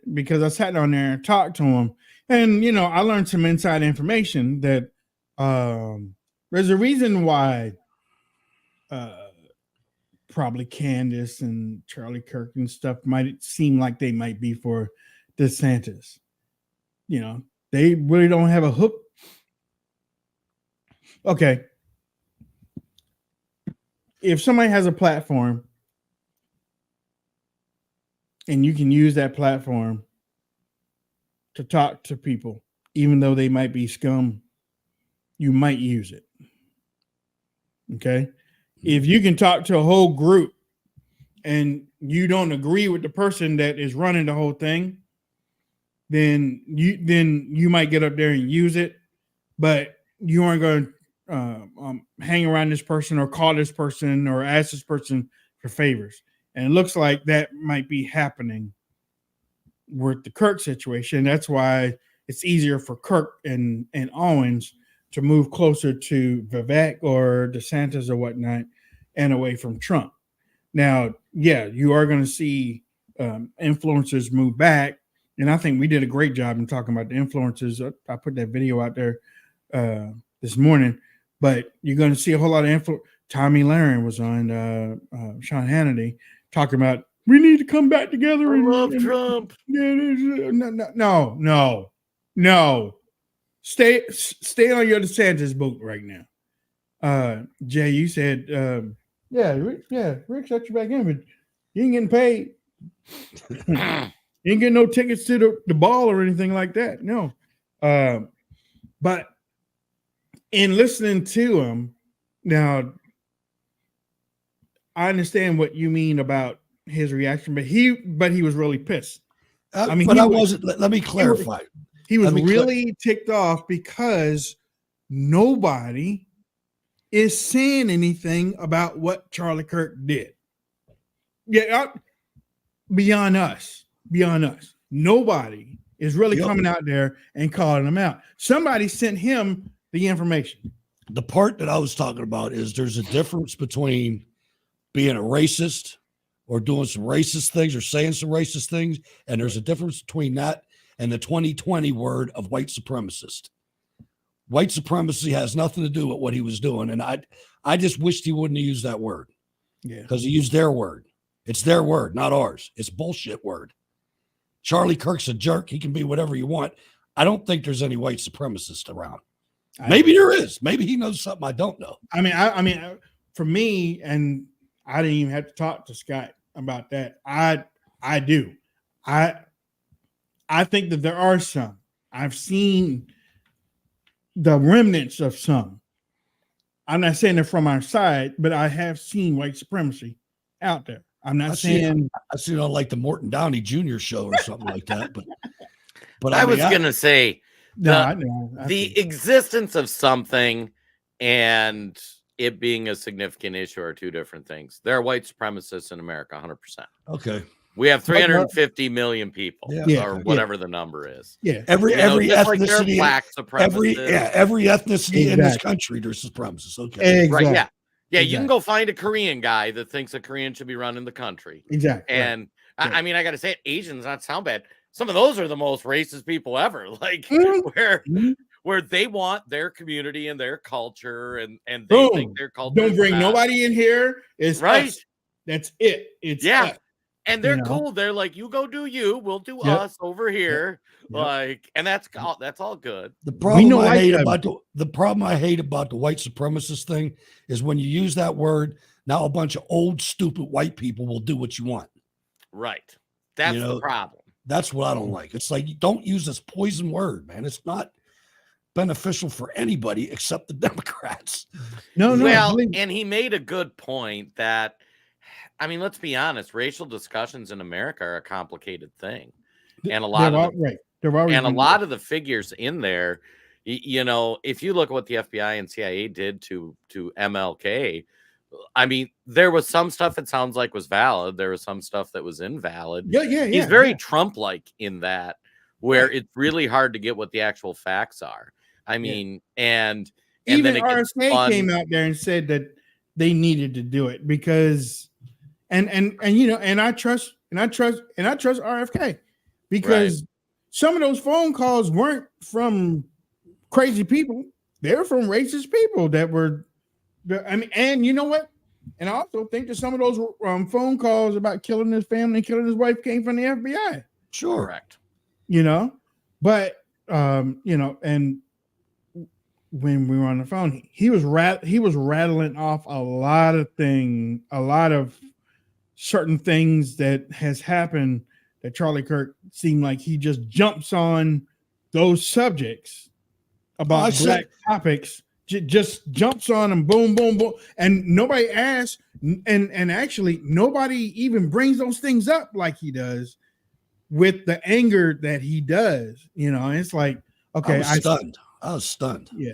I sat down there and talked to him, and I learned some inside information that there's a reason why probably Candace and Charlie Kirk and stuff might seem like they might be for DeSantis. They really don't have a hook. Okay. If somebody has a platform and you can use that platform to talk to people, even though they might be scum, you might use it. Okay. If you can talk to a whole group and you don't agree with the person that is running the whole thing, then you might get up there and use it, but you aren't going to hang around this person or call this person or ask this person for favors. And it looks like that might be happening with the Kirk situation. That's why it's easier for Kirk and Owens to move closer to Vivek or DeSantis or whatnot and away from Trump. Now, yeah, you are going to see influencers move back. And I think we did a great job in talking about the influencers. I put that video out there this morning. But you're going to see a whole lot of Tommy Lahren was on Sean Hannity talking about we need to come back together. I love Trump. No. Stay on your DeSantis boat right now. Jay, you said, Rick shut you back in, but you ain't getting paid. You ain't getting no tickets to the ball or anything like that. No. But in listening to him, now I understand what you mean about his reaction, but he was really pissed. But I wasn't. Let me clarify. He was really ticked off because nobody is saying anything about what Charlie Kirk did. Yeah, beyond us. Nobody is really coming out there and calling him out. Somebody sent him the information. The part that I was talking about is there's a difference between being a racist or doing some racist things or saying some racist things, and there's a difference between that and the 2020 word of white supremacist. White supremacy has nothing to do with what he was doing, and I just wished he wouldn't have used that word. Yeah, because he used their word. It's their word, not ours. It's bullshit word. Charlie Kirk's a jerk. He can be whatever you want. I don't think there's any white supremacist around. Maybe there is. Maybe he knows something I don't know. I mean, for me, and I didn't even have to talk to Scott about that. I do. I think that there are some. I've seen the remnants of some. I'm not saying they're from our side, but I have seen white supremacy out there. I'm not saying I see it on like the Morton Downey Jr. show or something like that. But I was gonna say the existence of something and it being a significant issue are two different things. There are white supremacists in America, 100%. Okay. We have 350 million people, or whatever the number is. Yeah, every ethnicity, black every ethnicity in this country, there's supremacists. Okay, right? Yeah, yeah. You can go find a Korean guy that thinks a Korean should be running the country. Exactly. And I mean, I got to say, Asians not sound bad. Some of those are the most racist people ever. Like where they want their community and their culture, and they think their culture. Don't bring nobody in here. It's right. Us. That's it. It's us. And they're you know? cool. They're like, you go do you, we'll do us over here. Like, and that's all good. The problem I hate about the white supremacist thing is when you use that word, now a bunch of old, stupid white people will do what you want. Right. That's the problem. That's what I don't like. It's like, you don't use this poison word, man. It's not beneficial for anybody except the Democrats. No. Well, and he made a good point that, I mean, let's be honest. Racial discussions in America are a complicated thing, and a lot of the figures in there, you know, if you look at what the FBI and CIA did to MLK, I mean, there was some stuff it sounds like was valid. There was some stuff that was invalid. Yeah. He's very Trump-like in that, where it's really hard to get what the actual facts are. I mean, and even then RSA came out there and said that they needed to do it because. And you know, and I trust RFK because some of those phone calls weren't from crazy people; they're from racist people that were. I mean, and you know what? And I also think that some of those phone calls about killing his family, killing his wife, came from the FBI. Sure, correct. You know, but you know, and when we were on the phone, he was rattling off a lot of things, a lot of certain things that has happened that Charlie Kirk seemed like he just jumps on those subjects about black topics, just jumps on them, boom, boom, boom, and nobody asks, and actually nobody even brings those things up like he does with the anger that he does. You know, it's like, okay, I was stunned. Yeah.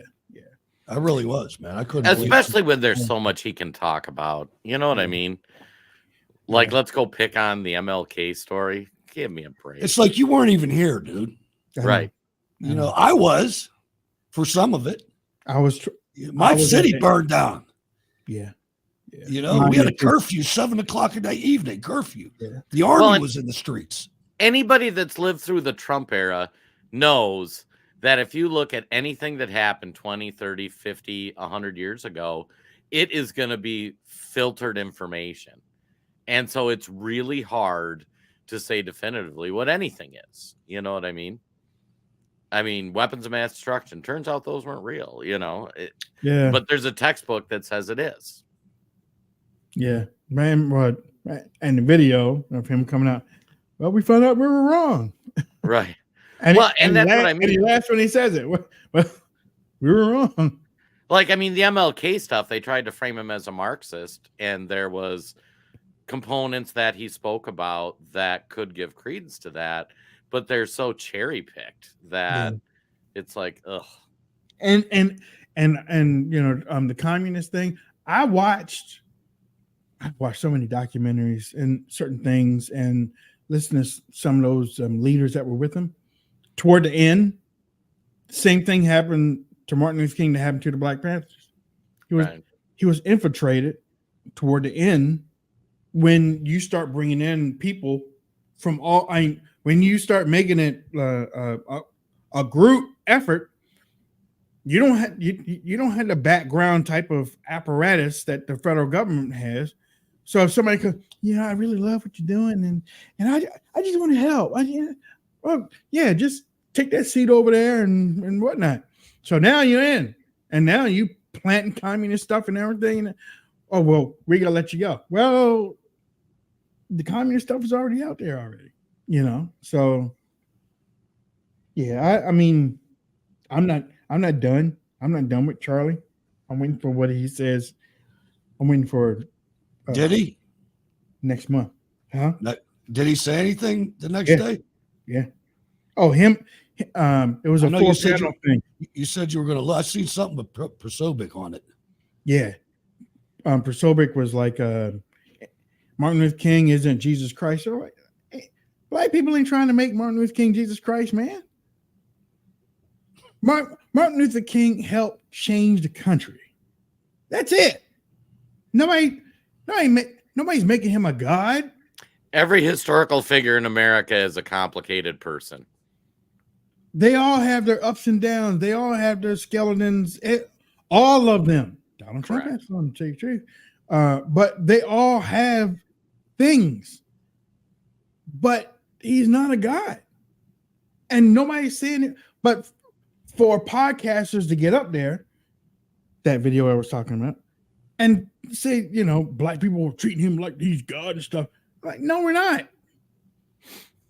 I really was, man. I couldn't, especially when there's so much he can talk about. You know what I mean? Like, let's go pick on the MLK story. Give me a break. It's like you weren't even here, dude. Right. You know, I was for some of it. My city burned down. Yeah. You know, we had a curfew, 7:00 in the evening curfew. Yeah. The army was in the streets. Anybody that's lived through the Trump era knows that if you look at anything that happened 20, 30, 50, 100 years ago, it is going to be filtered information. And so it's really hard to say definitively what anything is. You know what I mean? I mean, weapons of mass destruction. Turns out those weren't real, Yeah. But there's a textbook that says it is. Yeah. Man, what? And the video of him coming out, well, we found out we were wrong. Right. And well, and that's what I And he mean. laughs when he says it. Well, we were wrong. Like, I mean, the MLK stuff, they tried to frame him as a Marxist, and there was components that he spoke about that could give credence to that, but they're so cherry-picked that it's like, ugh. And the communist thing, I watched so many documentaries and certain things and listened to some of those leaders that were with him. Toward the end, same thing happened to Martin Luther King that happened to the Black Panthers. He was infiltrated toward the end when you start bringing in people from all. When you start making it a group effort, you don't have the background type of apparatus that the federal government has. So if somebody could, I really love what you're doing, and I just want to help. Just take that seat over there and whatnot. So now you're in, and now you planting communist stuff and everything. Oh, well, we got to let you go. Well, the communist stuff is already out there already, So, yeah, I mean, I'm not done. I'm not done with Charlie. I'm waiting for what he says. I'm waiting for. Did he? Next month. Huh? Did he say anything the next day? Yeah. Oh, him. It was a full channel thing. You said you were going to. I seen something with Prosobic on it. Yeah. Prosobic was like, Martin Luther King isn't Jesus Christ. So like, black people ain't trying to make Martin Luther King Jesus Christ, man. Martin Luther King helped change the country. That's it. Nobody's making him a god. Every historical figure in America is a complicated person. They all have their ups and downs. They all have their skeletons. All of them. Donald Trump has some, to tell you the truth. But they all have things. But he's not a god. And nobody's saying it. But for podcasters to get up there, that video I was talking about, and say, black people are treating him like he's God and stuff. Like, no, we're not.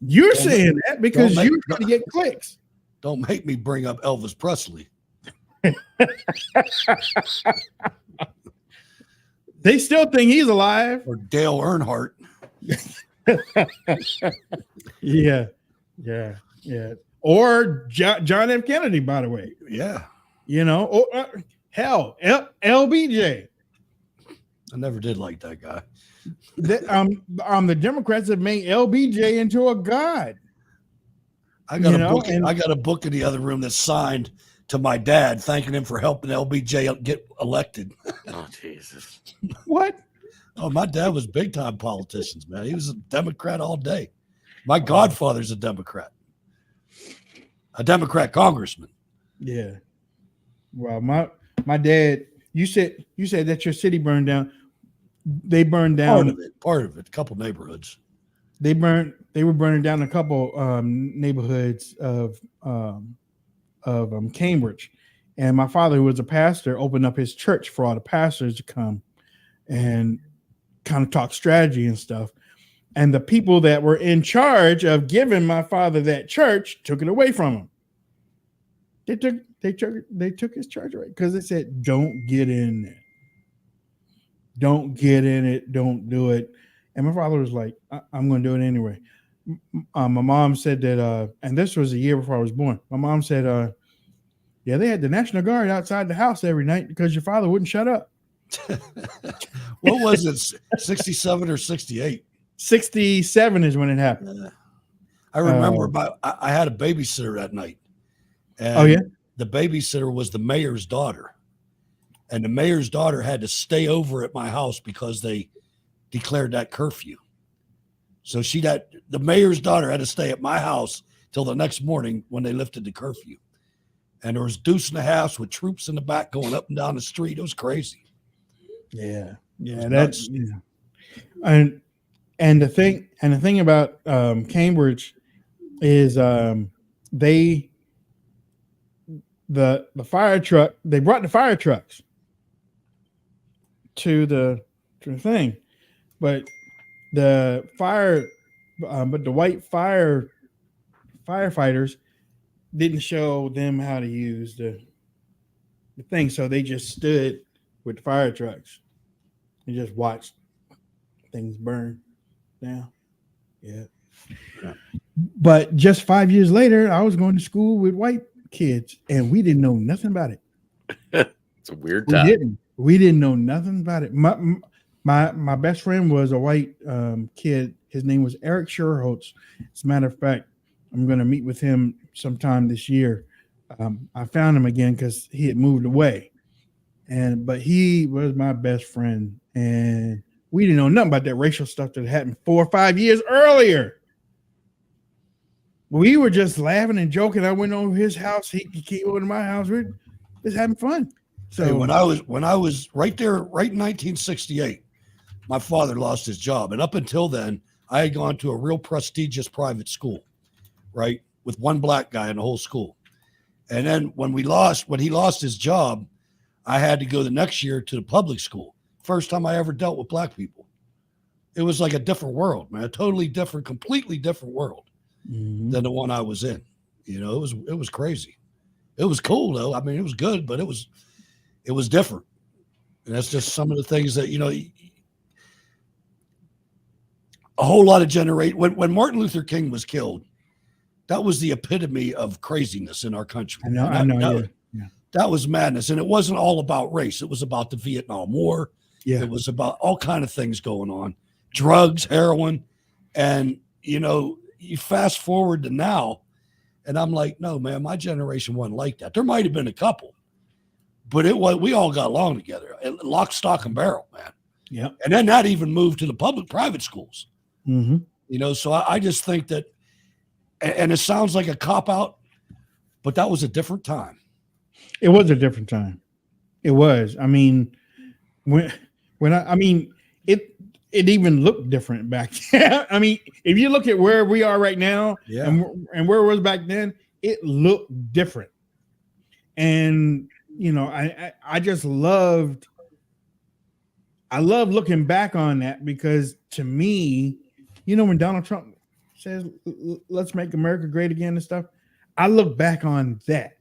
You're saying that because you're trying to get clicks. Don't make me bring up Elvis Presley. They still think he's alive. Or Dale Earnhardt. Yeah. Or John F. Kennedy, by the way. Yeah. Hell, LBJ. I never did like that guy. The Democrats have made LBJ into a god. I got a book in the other room that's signed to my dad, thanking him for helping LBJ get elected. Oh, Jesus. What? Oh, my dad was big time politicians, man. He was a Democrat all day. My godfather's a Democrat congressman. Yeah. Well, my dad. You said that your city burned down. They burned down part of it. A couple neighborhoods. They were burning down a couple neighborhoods of Cambridge, and my father, who was a pastor, opened up his church for all the pastors to come and kind of talk strategy and stuff. And the people that were in charge of giving my father that church took it away from him. They took his church away because they said, "Don't get in there. Don't get in it. Don't do it." And my father was like, "I'm going to do it anyway." My mom said that, and this was a year before I was born. My mom said, "Yeah, they had the National Guard outside the house every night because your father wouldn't shut up." What was it, 67 or 68? 67 is when it happened. I remember I had a babysitter that night. And the babysitter was the mayor's daughter. And the mayor's daughter had to stay over at my house because they declared that curfew. So the mayor's daughter had to stay at my house till the next morning when they lifted the curfew. And there was deuce and a half with troops in the back going up and down the street. It was crazy. Yeah, was that's nuts. and the thing about Cambridge is they the fire truck they brought the fire trucks to the thing, but the white firefighters didn't show them how to use the thing, so they just stood with the fire trucks and just watched things burn down. Yeah. But just 5 years later, I was going to school with white kids, and we didn't know nothing about it. It's a weird time. We didn't know nothing about it. My best friend was a white kid. His name was Eric Sherholtz. As a matter of fact, I'm going to meet with him sometime this year. I found him again because he had moved away, but he was my best friend, and we didn't know nothing about that racial stuff that happened 4 or 5 years earlier. We were just laughing and joking. I went over his house. He came over to my house. We're just having fun. So Hey, when I was right there, right in 1968, my father lost his job, and up until then, I had gone to a real prestigious private school, right, with one black guy in the whole school. And then when he lost his job, I had to go the next year to the public school. First time I ever dealt with black people. It was like a different world, man, a totally different, completely different world than the one I was in. You know, it was crazy. It was cool though. I mean, it was good, but it was different. And that's just some of the things that, you know, a whole lot of generate when Martin Luther King was killed, that was the epitome of craziness in our country. I know. That was madness. And it wasn't all about race. It was about the Vietnam War. Yeah. It was about all kind of things going on, drugs, heroin. And, you know, you fast forward to now, and I'm like, no, man, my generation wasn't like that. There might have been a couple, but we all got along together. Lock, stock, and barrel, man. Yeah. And then that even moved to the private schools. Mm-hmm. You know, so I just think that, and it sounds like a cop-out, but that was a different time. It was a different time. It was. I mean, it even looked different back then. I mean, if you look at where we are right now and where it was back then, it looked different. And, you know, I just love looking back on that, because to me, you know, when Donald Trump says, let's make America great again and stuff, I look back on that.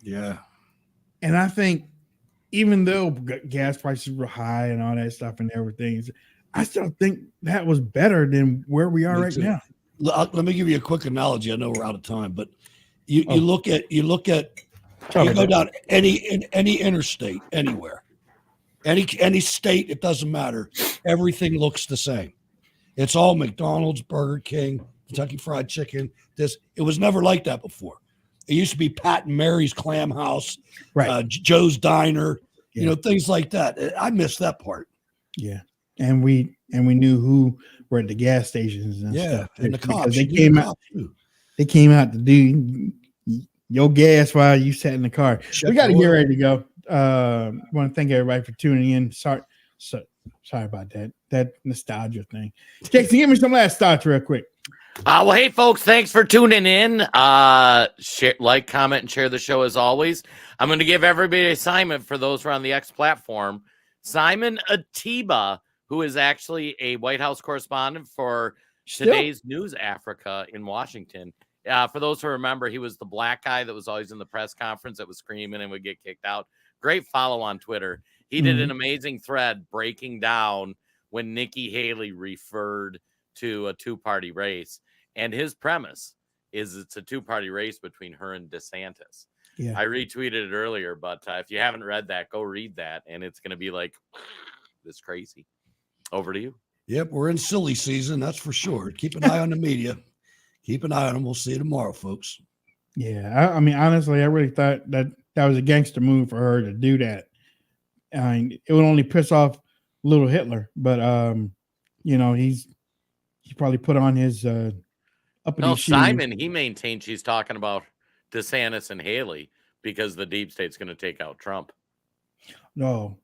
Yeah. And I think even though gas prices were high and all that stuff and everything, I still think that was better than where we are right now. Let me give you a quick analogy. I know we're out of time, but you look at you go down any interstate anywhere, any state, it doesn't matter. Everything looks the same. It's all McDonald's, Burger King, Kentucky Fried Chicken. It was never like that before. It used to be Pat and Mary's Clam House, right? Joe's Diner, you know, things like that. I miss that part. Yeah, and we knew who were at the gas stations and stuff. And the cops. They came out to do your gas while you sat in the car. We got to get ready to go. Want to thank everybody for tuning in. Sorry about that nostalgia thing. Jason, give me some last thoughts real quick. Well, hey, folks, thanks for tuning in. Share, like, comment, and share the show as always. I'm going to give everybody an assignment for those who are on the X platform. Simon Atiba, who is actually a White House correspondent for today's News Africa in Washington. For those who remember, he was the black guy that was always in the press conference that was screaming and would get kicked out. Great follow on Twitter. He did an amazing thread breaking down when Nikki Haley referred to a two-party race. And his premise is it's a two-party race between her and DeSantis. Yeah. I retweeted it earlier, but if you haven't read that, go read that. And it's going to be like this crazy. Over to you. Yep, we're in silly season, that's for sure. Keep an eye on the media. Keep an eye on them. We'll see you tomorrow, folks. Yeah, I mean, honestly, I really thought that was a gangster move for her to do that. I mean, it would only piss off little Hitler, but you know, he probably put on his uppity shoes. Simon, he maintained she's talking about DeSantis and Haley because the deep state's going to take out Trump. No,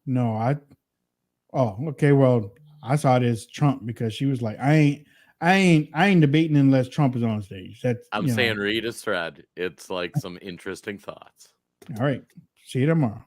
Oh, okay. Well, I saw it as Trump because she was like, I ain't debating unless Trump is on stage. That's I'm saying read his thread. It's like some interesting thoughts. All right. See you tomorrow.